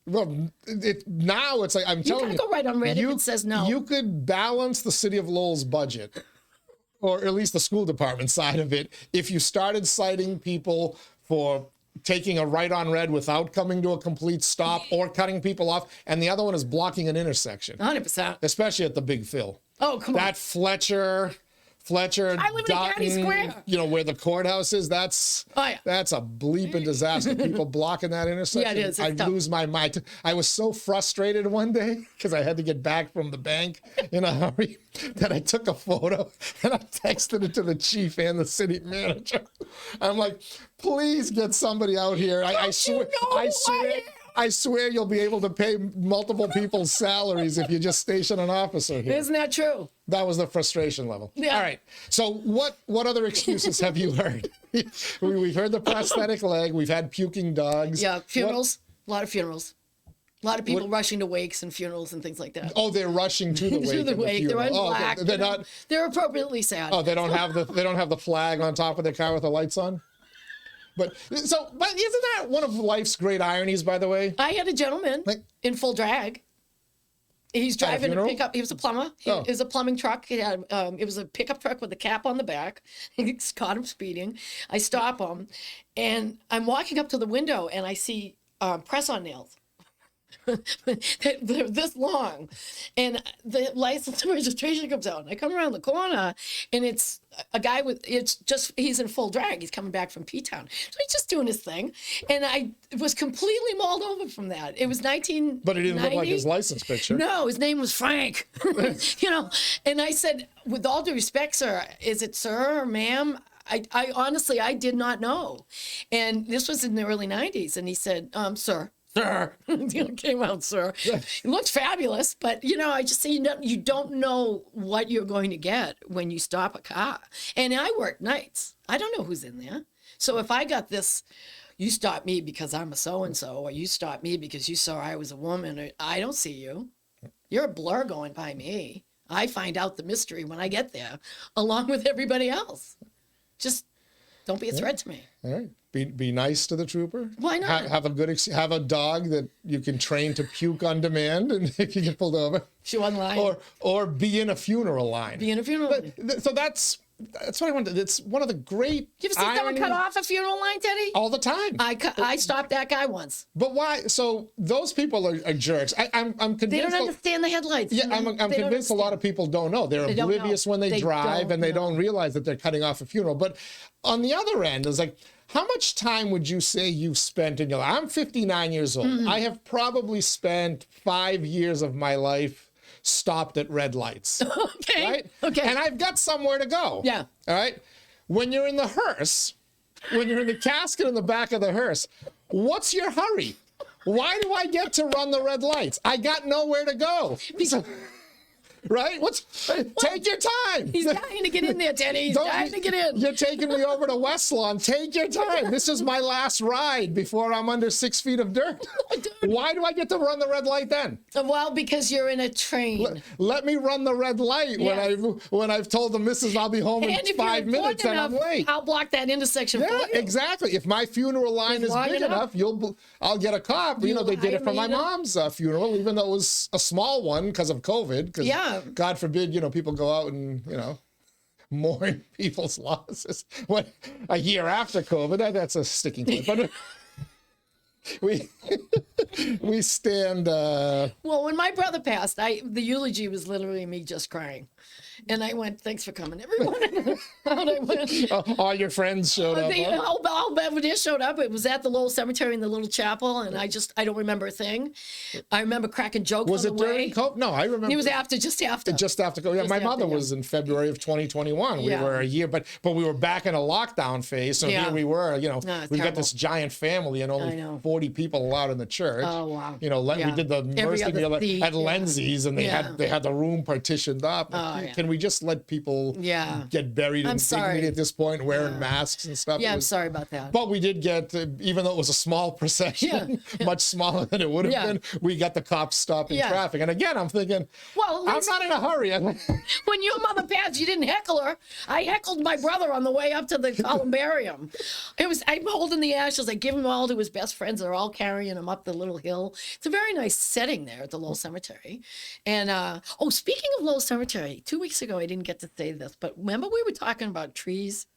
Well, now it's like, I'm telling you. You gotta go right on red if it says no. You could balance the city of Lowell's budget, or at least the school department side of it, if you started citing people for taking a right on red without coming to a complete stop or cutting people off, and the other one is blocking an intersection. 100%. Especially at the Big Phil. Oh, come on. That Fletcher, I live in County Square. You know, where the courthouse is, that's a bleeping disaster. People blocking that intersection. Yeah, it is. I lose my mind. I was so frustrated one day because I had to get back from the bank in a hurry that I took a photo and I texted it to the chief and the city manager. I'm like, please get somebody out here. I swear you'll be able to pay multiple people's salaries if you just station an officer here. Isn't that true? That was the frustration level. Yeah. All right. So what other excuses have you heard? We've heard the prosthetic leg. We've had puking dogs. Yeah, funerals. A lot of funerals. A lot of people rushing to wakes and funerals and things like that. Oh, they're rushing to the wake. To the wake. They're in black. They're not. They're appropriately sad. Oh, they don't have the flag on top of their car with the lights on. But isn't that one of life's great ironies, by the way? I had a gentleman in full drag. He's driving a pickup. He was a plumber. It was a plumbing truck. He had, it was a pickup truck with a cap on the back. He caught him speeding. I stop him, and I'm walking up to the window, and I see press-on nails. They're this long, and the license and registration comes out, and I come around the corner, and it's a guy he's in full drag. He's coming back from P-Town, so he's just doing his thing, and I was completely mauled over from that. It was 1990. But it didn't look like his license picture. No, his name was Frank. You know, and I said, with all due respect, sir, is it sir or ma'am? I honestly, I did not know, and this was in the early 90s, and he said, sir. sir. Came out, sir. It looks fabulous, but I just say you don't know what you're going to get when you stop a car. And I work nights. I don't know who's in there. So if I got this, you stopped me because I'm a so-and-so, or you stopped me because you saw I was a woman, or I don't see you. You're a blur going by me. I find out the mystery when I get there, along with everybody else. Just don't be a threat to me. All right. Be nice to the trooper. Why not? Have a dog that you can train to puke on demand, and if you get pulled over. She wasn't lying. Or be in a funeral line. Be in a funeral line. So that's what I wanted. It's one of the great. You ever see someone cut off a funeral line, Teddy? All the time. I stopped that guy once. But why? So those people are jerks. I'm convinced. They don't understand the headlights. Yeah, I'm convinced a lot of people don't know. They're oblivious when they drive, and they don't realize that they're cutting off a funeral. But on the other end, it's like, how much time would you say you've spent in your life? I'm 59 years old. I have probably spent 5 years of my life stopped at red lights. Okay. Right? Okay. And I've got somewhere to go. Yeah. All right. When you're in the hearse, when you're in the casket in the back of the hearse, what's your hurry? Why do I get to run the red lights? I got nowhere to go. Right? Take your time. He's dying to get in there, Teddy. He's dying to get in. You're taking me over to West Lawn. Take your time. This is my last ride before I'm under 6 feet of dirt. Why do I get to run the red light then? Well, because you're in a train. Let me run the red light when I've told the missus I'll be home in 5 minutes and I'm late. I'll block that intersection for you. Exactly. If my funeral line is big enough, I'll get a cop. They did it for my mom's funeral, even though it was a small one because of COVID. Yeah. God forbid, people go out and, mourn people's losses. A year after COVID, that's a sticking point. But we stand. Well, when my brother passed, the eulogy was literally me just crying. And I went, thanks for coming, everyone. Out I went. All your friends showed up. All Belvedere showed up. It was at the Lowell Cemetery in the little chapel, and I don't remember a thing. I remember cracking jokes was on the way. Was it during COVID? No, I remember. It was just after. Just after COVID. Yeah, my mother was in February of 2021. We were a year, but we were back in a lockdown phase. So here we were, we got this giant family and only 40 people allowed in the church. Oh, wow. We did the mercy meal at Lindsay's, and they had the room partitioned up. Can we just let people get buried in dignity at this point, wearing masks and stuff? Yeah, I'm sorry about that. But we did get, even though it was a small procession, much smaller than it would have been, we got the cops stopping traffic. And again, I'm thinking, I'm not in a hurry. When your mother passed, you didn't heckle her. I heckled my brother on the way up to the columbarium. I'm holding the ashes. I give him all to his best friends. They're all carrying him up the little hill. It's a very nice setting there at the Lowell Cemetery. And, speaking of Lowell Cemetery, 2 weeks ago, I didn't get to say this, but remember we were talking about trees?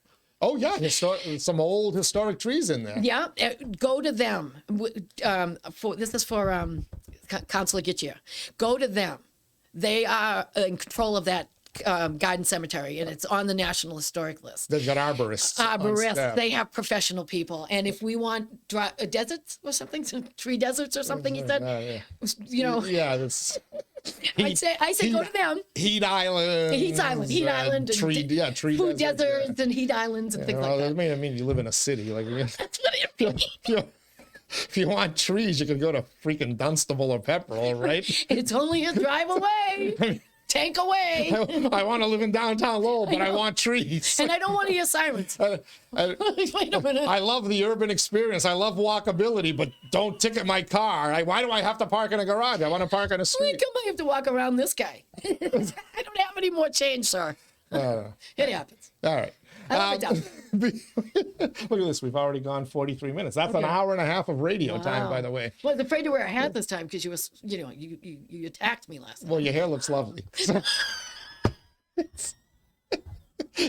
Oh, yeah. Some old historic trees in there. Yeah. Go to them. This is for Councilor 𝐋𝐞𝐬𝐥𝐢𝐞. Go to them. They are in control of that garden cemetery, and it's on the National Historic List. They've got arborists. They have professional people. And if we want deserts or something, tree deserts or something, he said, Yeah, that's... I say go to them. Heat Island. Tree food deserts and heat islands and things like that. I mean, you live in a city. That's what it means. If you want trees, you can go to freaking Dunstable or Pepperell, right? It's only a drive away. Tank away. I want to live in downtown Lowell, but I want trees. And I don't want to hear sirens. Wait a minute. I love the urban experience. I love walkability, but don't ticket my car. Why do I have to park in a garage? I want to park on a street. Come I have to walk around this guy. I don't have any more change, sir. It happens. All right. Look at this. We've already gone 43 minutes. That's an hour and a half of radio time, by the way. Well, I was afraid to wear a hat this time because you attacked me last time. Well, your hair looks lovely.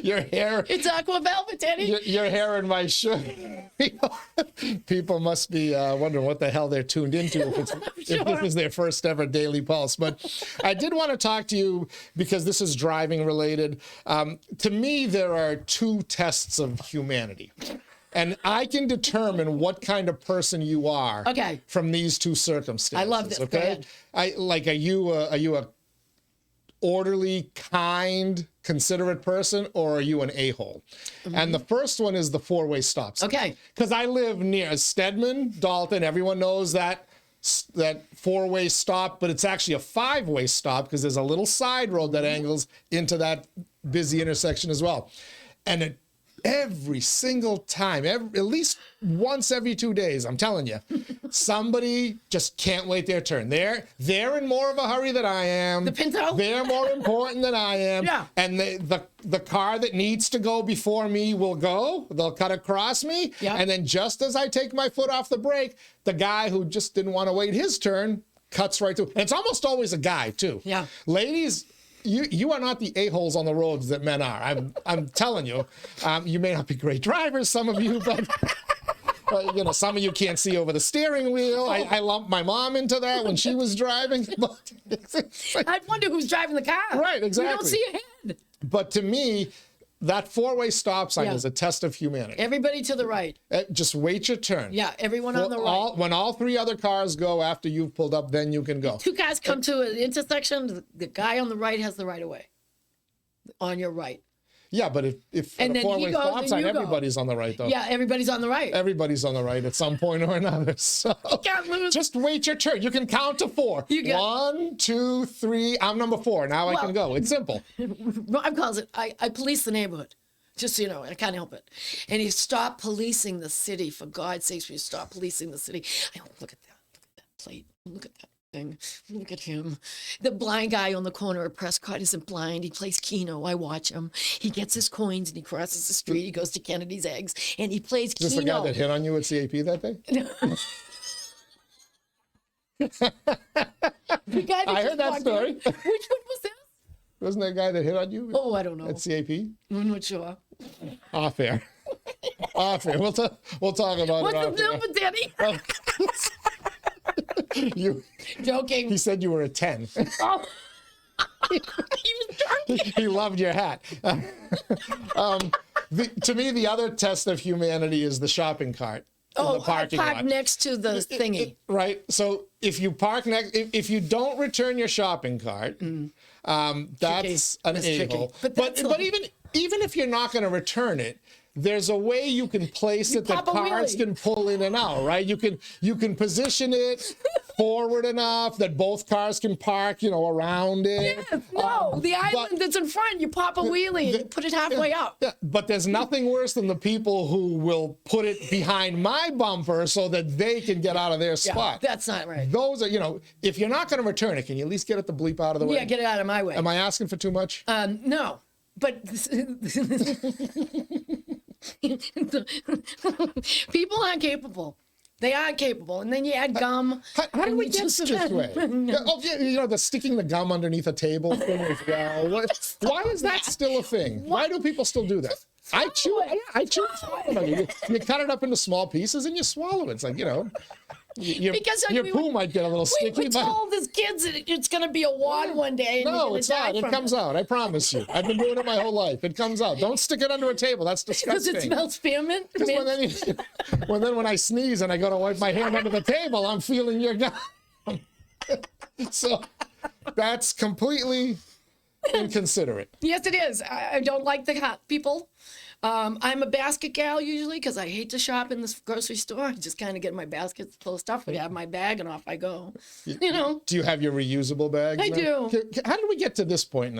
Your hair. It's aqua velvet, Teddy. Your hair and my shirt. People must be wondering what the hell they're tuned into if this is their first ever Daily Pulse. But I did want to talk to you because this is driving related. To me, there are two tests of humanity. And I can determine what kind of person you are from these two circumstances. I love this. Okay. Are you a orderly, kind, considerate person, or are you an a-hole? Mm-hmm. And the first one is the four-way stop sign. Okay. Because I live near Stedman, Dalton. Everyone knows that four-way stop, but it's actually a five-way stop because there's a little side road that angles into that busy intersection as well. And every single time, at least once every 2 days, I'm telling you, somebody just can't wait their turn. They're in more of a hurry than I am. The Pinto? They're more important than I am. Yeah. And the car that needs to go before me will go. They'll cut across me. Yeah. And then just as I take my foot off the brake, the guy who just didn't want to wait his turn cuts right through. And it's almost always a guy, too. Yeah. Ladies, you are not the a-holes on the roads that men are. I'm telling you. You may not be great drivers, some of you, but you know, some of you can't see over the steering wheel. I lumped my mom into that when she was driving. I wonder who's driving the car. Right, exactly. You don't see ahead. But to me, that four-way stop sign is a test of humanity. Everybody to the right. Just wait your turn. Yeah, everyone on the right. When all three other cars go after you've pulled up, then you can go. Two cars come to an intersection, the guy on the right has the right of way. On your right. Yeah, but if And a then he four-way goes stop and sign, you go. everybody's on the right, though. Yeah, everybody's on the right. Everybody's on the right at some point or another. So can't lose. just wait your turn. You can count to four. You got- 1, 2, 3. I'm number 4. Now I can go. It's simple. Rob calls it, I police the neighborhood. Just so you know, I can't help it. And he stopped policing the city. For God's sakes, we stop policing the city. I went, look at that plate. Look at that thing. Look at him. The blind guy on the corner of Prescott isn't blind. He plays Keno. I watch him. He gets his coins and he crosses the street. He goes to Kennedy's Eggs and he plays Is this the guy Keno. that hit on you at CAP that day? The guy that I just heard that walked story. in. Which one was this? Wasn't that guy that hit on you Oh, I don't know. at CAP? I'm not sure. Off air. Off air. We'll talk about What's it the off number, Daddy? air. Joking. He said you were a 10. Oh. He was drunk. He loved your hat. To me, the other test of humanity is the shopping cart. In the Oh, I parking parked lot. next to the thingy. Right. So if you park next, if you don't return your shopping cart, that's an That's tricky. a-hole. But But that's even if you're not going to return it, there's a way you can place it that pop a cars wheelie. can pull in and out, right? You can position it forward enough that both cars can park, around it. Yes, no, the island that's in front, you pop a wheelie and you put it halfway up. Yeah, but there's nothing worse than the people who will put it behind my bumper so that they can get out of their Yeah, spot. that's not right. Those are, if you're not going to return it, can you at least get it the bleep out of the way? Yeah, get it out of my way. Am I asking for too much? No, but people aren't capable. They aren't capable. And then you add gum. How do and we you get just to this can't- way? The sticking the gum underneath a table thing as well. Why is that still a thing? Why do people still do that? I chew it. You cut it up into small pieces and you swallow it. It's like, Because your we poo were- might get a little sticky. We but told his kids that it's going to be a wad one day. And no, it's not. It comes out. I promise you. I've been doing it my whole life. It comes out. Don't stick it under a table. That's Because disgusting. it smells spearmint. When I sneeze and I go to wipe my hand under the table, I'm feeling your gum. So that's completely inconsiderate. Yes, it is. I don't like the hot people. I'm a basket gal usually because I hate to shop in the grocery store. I just kind of get my basket full of stuff. I have my bag and off I go. Do you have your reusable bags? I now? do. How did we get to this point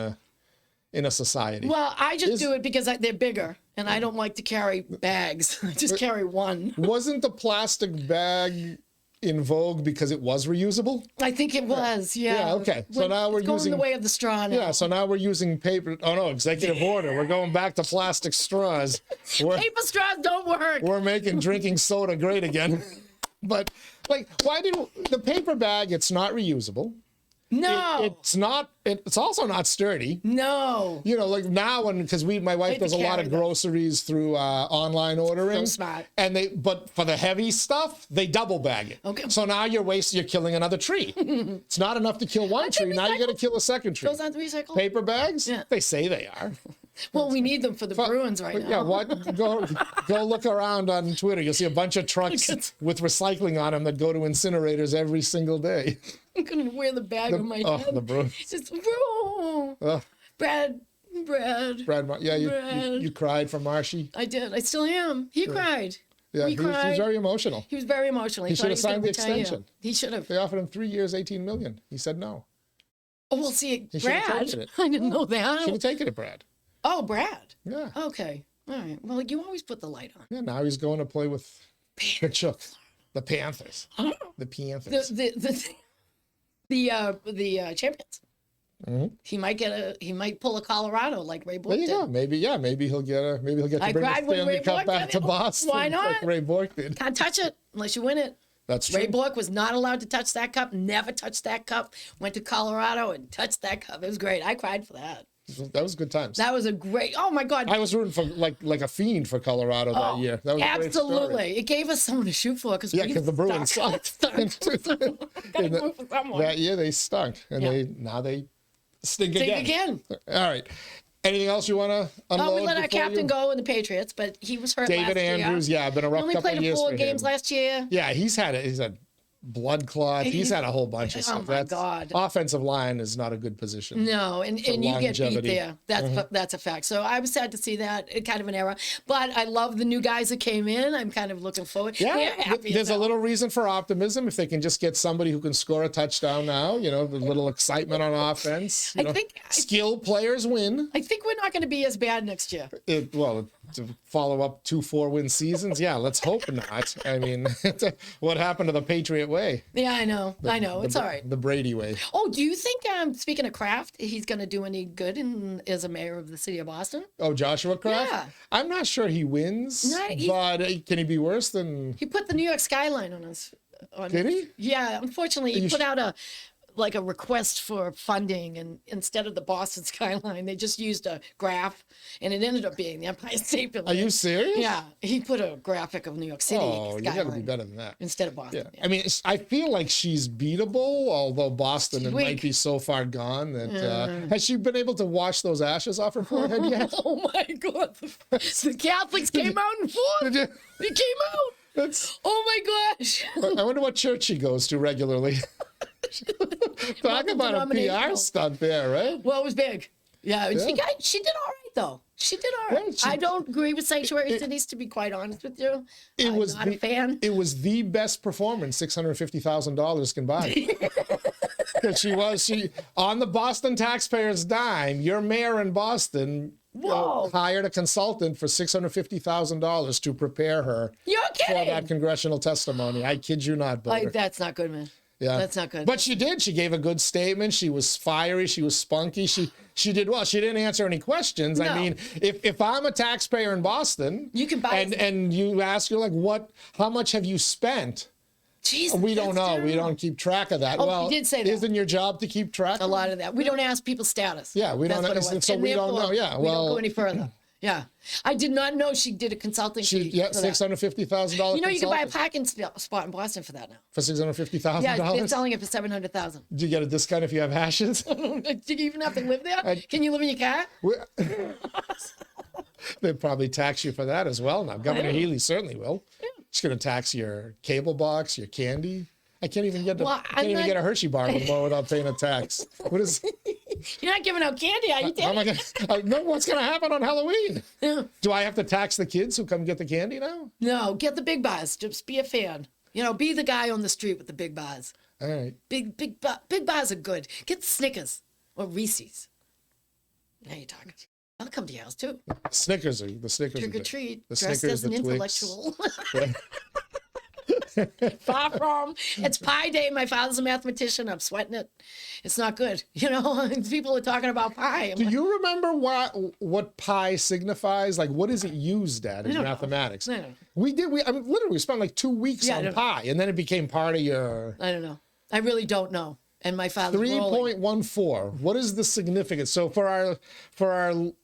in a society? Well, I just do it because they're bigger and I don't like to carry bags. I just carry one. Wasn't the plastic bag in vogue because it was reusable? I think it was, yeah. Yeah, okay. So now we're it's going using the way of the straw now. Yeah, so now we're using paper. Oh no, executive order. We're going back to plastic straws. Paper straws don't work. We're making drinking soda great again. But why did the paper bag? It's not reusable. No. It's not. It's also not sturdy. No. Like now, because my wife to does a lot carry of them. groceries through online ordering. So smart. But for the heavy stuff, they double bag it. Okay. So now you're killing another tree. It's not enough to kill one tree. Now you got to kill a second tree. Goes on to recycle? Paper bags? Yeah. They say they are. Well, we need them for the Bruins right now. Yeah, what? Go look around on Twitter. You'll see a bunch of trucks with recycling on them that go to incinerators every single day. I'm going to wear the bag on my head. The Bruins. Just, Brad. Brad, yeah, you cried for Marshy. I did. I still am. He cried. Yeah, We he was cried. very emotional. He was very emotional. He thought should have was gonna signed the retire. extension. He should have. They offered him 3 years, 18 million. He said no. Oh, we'll see. He should have Brad. taken it. I didn't know Should have that. taken it, Brad. Oh, Brad. Yeah. Okay. All right. Well, you always put the light on. Yeah, now he's going to play with Tkachuk, the Panthers. The Panthers. The champions. Mm-hmm. He might pull a Colorado like Ray Bork There you did. go. Maybe he'll get to bring the cried when Stanley Ray Cup Bork back did to it. Boston. Why not? Like Ray Bork did. Can't touch it unless you win it. That's true. Ray Bork was not allowed to touch that cup. Never touched that cup. Went to Colorado and touched that cup. It was great. I cried for that. That was good times. That was a great. Oh my God. I was rooting for like a fiend for Colorado that year. That was a great story. Absolutely. It gave us someone to shoot for because Yeah, because the Bruins sucked. Gotta root for someone. That year they stunk, and they stink Again. All right. Anything else you want to unload? Oh, we let our before captain you? go in the Patriots, but he was hurt David last Andrews, year. yeah, been a He rough only couple played of in years 4 for games him. last year. Yeah, he's had blood clots. He's had a whole bunch of Oh stuff. my God. Offensive line is not a good position. No, and you get beat longevity. there. That's a fact. So I was sad to see that, kind of an error. But I love the new guys that came in. I'm kind of looking forward. They're Yeah, happy there's as a hell. little reason for optimism if they can just get somebody who can score a touchdown now. You know, the little excitement on offense. You know, skilled players win. I think we're not going to be as bad next year. To follow up 2 4-win seasons, yeah, let's hope not. I mean, what happened to the Patriot way? Yeah, I know. It's all right. The Brady way. Oh, do you think, speaking of Kraft, he's going to do any good as a mayor of the city of Boston? Oh, Joshua Kraft? Yeah. I'm not sure he wins, No, but can he be worse than... He put the New York skyline on us. Did he? Yeah, unfortunately, he put out a request for funding, and instead of the Boston skyline, they just used a graph, and it ended up being the Empire State Building. Are you serious? Yeah, he put a graphic of New York City Oh, you got to be skyline better than that. instead of Boston. Yeah. Yeah. I mean, I feel like she's beatable, although Boston She's might weak. be so far gone that has she been able to wash those ashes off her forehead yet? Oh my God, the Catholics came out in force. Did you? They came out. That's, Oh my gosh. I wonder what church she goes to regularly. Talk about a PR Denominational. stunt there, right? Well, it was big. Yeah, she did all right though. She did all right. Yeah, I don't agree with sanctuary cities, to be quite honest with you. It I'm was not a fan. It was the best performance $650,000 can buy. Because she on the Boston taxpayers' dime. Your mayor in Boston Whoa. hired a consultant for $650,000 to prepare her You're for that kidding. congressional testimony. I kid you not, Bodor. That's not good, man. Yeah, That's not good. But she did. She gave a good statement. She was fiery. She was spunky. She did well. She didn't answer any questions. I No. mean, if I'm a taxpayer in Boston, You can buy- and you ask her like, how much have you spent? Jesus, We don't that's know. We terrible. don't keep track of that. Oh, well, you did say that. Isn't your job to keep track? A lot of that. We don't ask people's status. Yeah, we don't That's what it know- was. so And we don't therefore, know. Yeah, we don't well- go any further. Yeah, I did not know she did a consulting fee. Yeah, for that. $650,000. You know, you can buy a parking spot in Boston for that now. for $650,000. Yeah, they're selling it for $700,000. Do you get a discount if you have hashes? Do you even have to live there? Can you live in your car? They'd probably tax you for that as well. Now, Governor Healy certainly will. She's going to tax your cable box, your candy. I can't even get get a Hershey bar anymore without paying a tax. What is? You're not giving out candy, are you? How am I gonna? No, what's going to happen on Halloween? Yeah. Do I have to tax the kids who come get the candy now? No, get the big bars. Just be a fan. You know, be the guy on the street with the big bars. All right. Big bars are good. Get the Snickers or Reese's. Now you're talking. I'll come to your house too. Snickers are the Snickers. Trick are or treat. The Dressed Snickers, as an the Twix. intellectual. Far from. It's pie day. My father's a mathematician. I'm sweating it. It's not good. You know, people are talking about pie. Do you remember what pi signifies? Like, what is it used at in don't know. mathematics? I don't know. I mean, literally, we spent like 2 weeks I on don't- pi, and then it became part of your I don't know. I really don't know. And my father's rolling. 3.14. What is the significance? So for our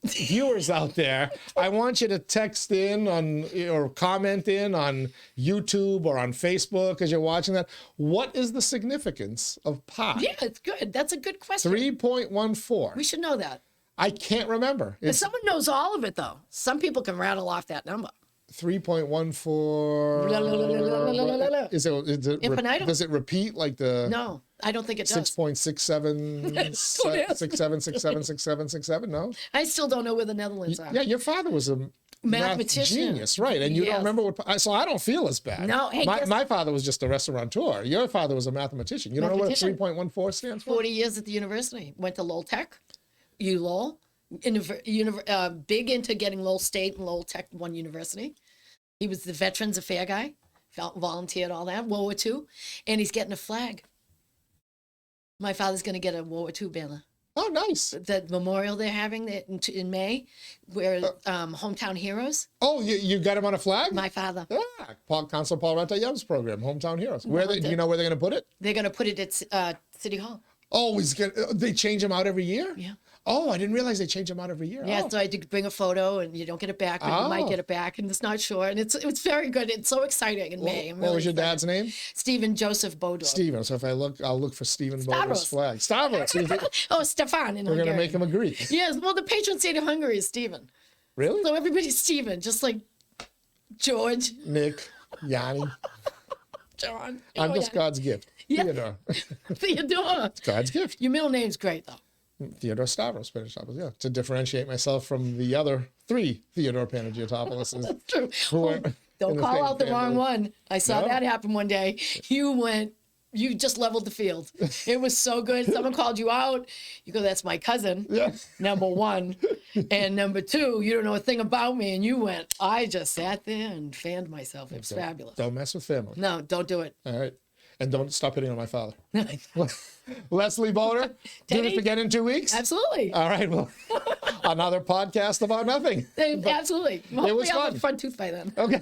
viewers out there, I want you to text in on or comment in on YouTube or on Facebook as you're watching that. What is the significance of pi? Yeah, it's good. That's a good question. 3.14. We should know that. I can't remember. If It's someone knows all of it, though, some people can rattle off that number. 3.14. Is it Infinitum. does it repeat like the No, I don't think it does. 6.67 Don't ask. 67676767? No. I still don't know where the Netherlands are. Yeah, your father was a Mathematician. Genius, right? And you don't Yes. remember what? So I don't feel as bad. No, hey, guess- my father was just a restaurateur. Your father was a mathematician. You don't know what a Mathematician. 3.14 stands for? 40 years at the university. Went to Lowell Tech, Lowell. Big into getting Lowell State and Lowell Tech one university. He was the Veterans Affair guy, volunteered all that, World War II, and he's getting a flag. My father's going to get a World War II banner. Oh, nice. The memorial they're having in May, where Hometown Heroes. Oh, you got him on a flag? My father. Yeah, Council Paul Rata-Yem's program, Hometown Heroes. Do you know where they're going to put it? They're going to put it at City Hall. Oh, they change them out every year? Yeah. Oh, I didn't realize they change them out every year. Yeah, Oh. so I had to bring a photo, and you don't get it back, but you might get it back, and it's not sure. And it's very good. It's so exciting in May. I'm What really was your excited. dad's name? Stephen Joseph Bodor. Stephen. So if I'll look for Stephen Bodor's Stavros. flag. Stavros. We're Oh, Stefan in going to Hungarian. make him a Greek. Yes, well, the patron saint of Hungary is Stephen. Really? So everybody's Stephen, just like George, Nick, Yanni. John. I'm Oh, just yeah. God's gift. Yeah. Theodore. Theodore. God's gift. Your middle name's great, though. Theodore Stavros, Panagiotis, yeah. To differentiate myself from the other 3 Theodore Panagiotopouloses. True. Who were Don't in the call same out the wrong family. one. I saw No? that happen one day. You just leveled the field. It was so good. Someone called you out. You go, that's my cousin, Yeah. number 1. And number 2, you don't know a thing about me. And you went, I just sat there and fanned myself. It was fabulous. Don't mess with family. No, don't do it. All right. And don't stop hitting on my father. Leslie Bodor, do Teddy? this again in 2 weeks? Absolutely. All right. Well, another podcast about nothing. Absolutely. Hopefully was I'll have fun. a front tooth by then. Okay.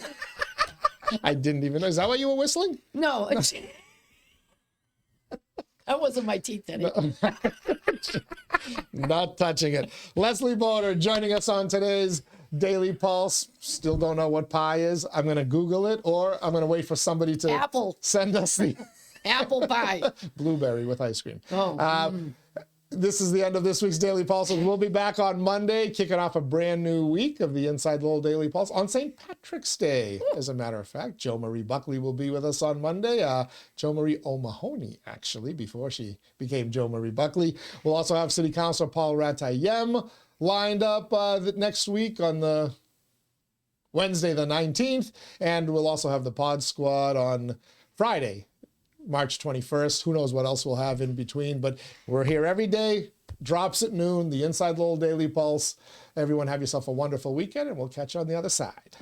I didn't even know. Is that why you were whistling? No. That wasn't my teeth, Teddy. Not touching it. Leslie Bodor joining us on today's Daily Pulse. Still don't know what pie is. I'm going to Google it, or I'm going to wait for somebody to Apple. send us the Apple pie. blueberry with ice cream. Oh, This is the end of this week's Daily Pulse. We'll be back on Monday, kicking off a brand new week of the Inside Lowell Daily Pulse on St. Patrick's Day. As a matter of fact, Jo Marie Buckley will be with us on Monday. Jo Marie O'Mahony, actually, before she became Jo Marie Buckley. We'll also have City Councilor Paul Rata-Yem lined up next week on the Wednesday the 19th. And we'll also have the Pod Squad on Friday, March 21st. Who knows what else we'll have in between, but we're here every day. Drops at noon, the Inside Lowell Daily Pulse. Everyone have yourself a wonderful weekend, and we'll catch you on the other side.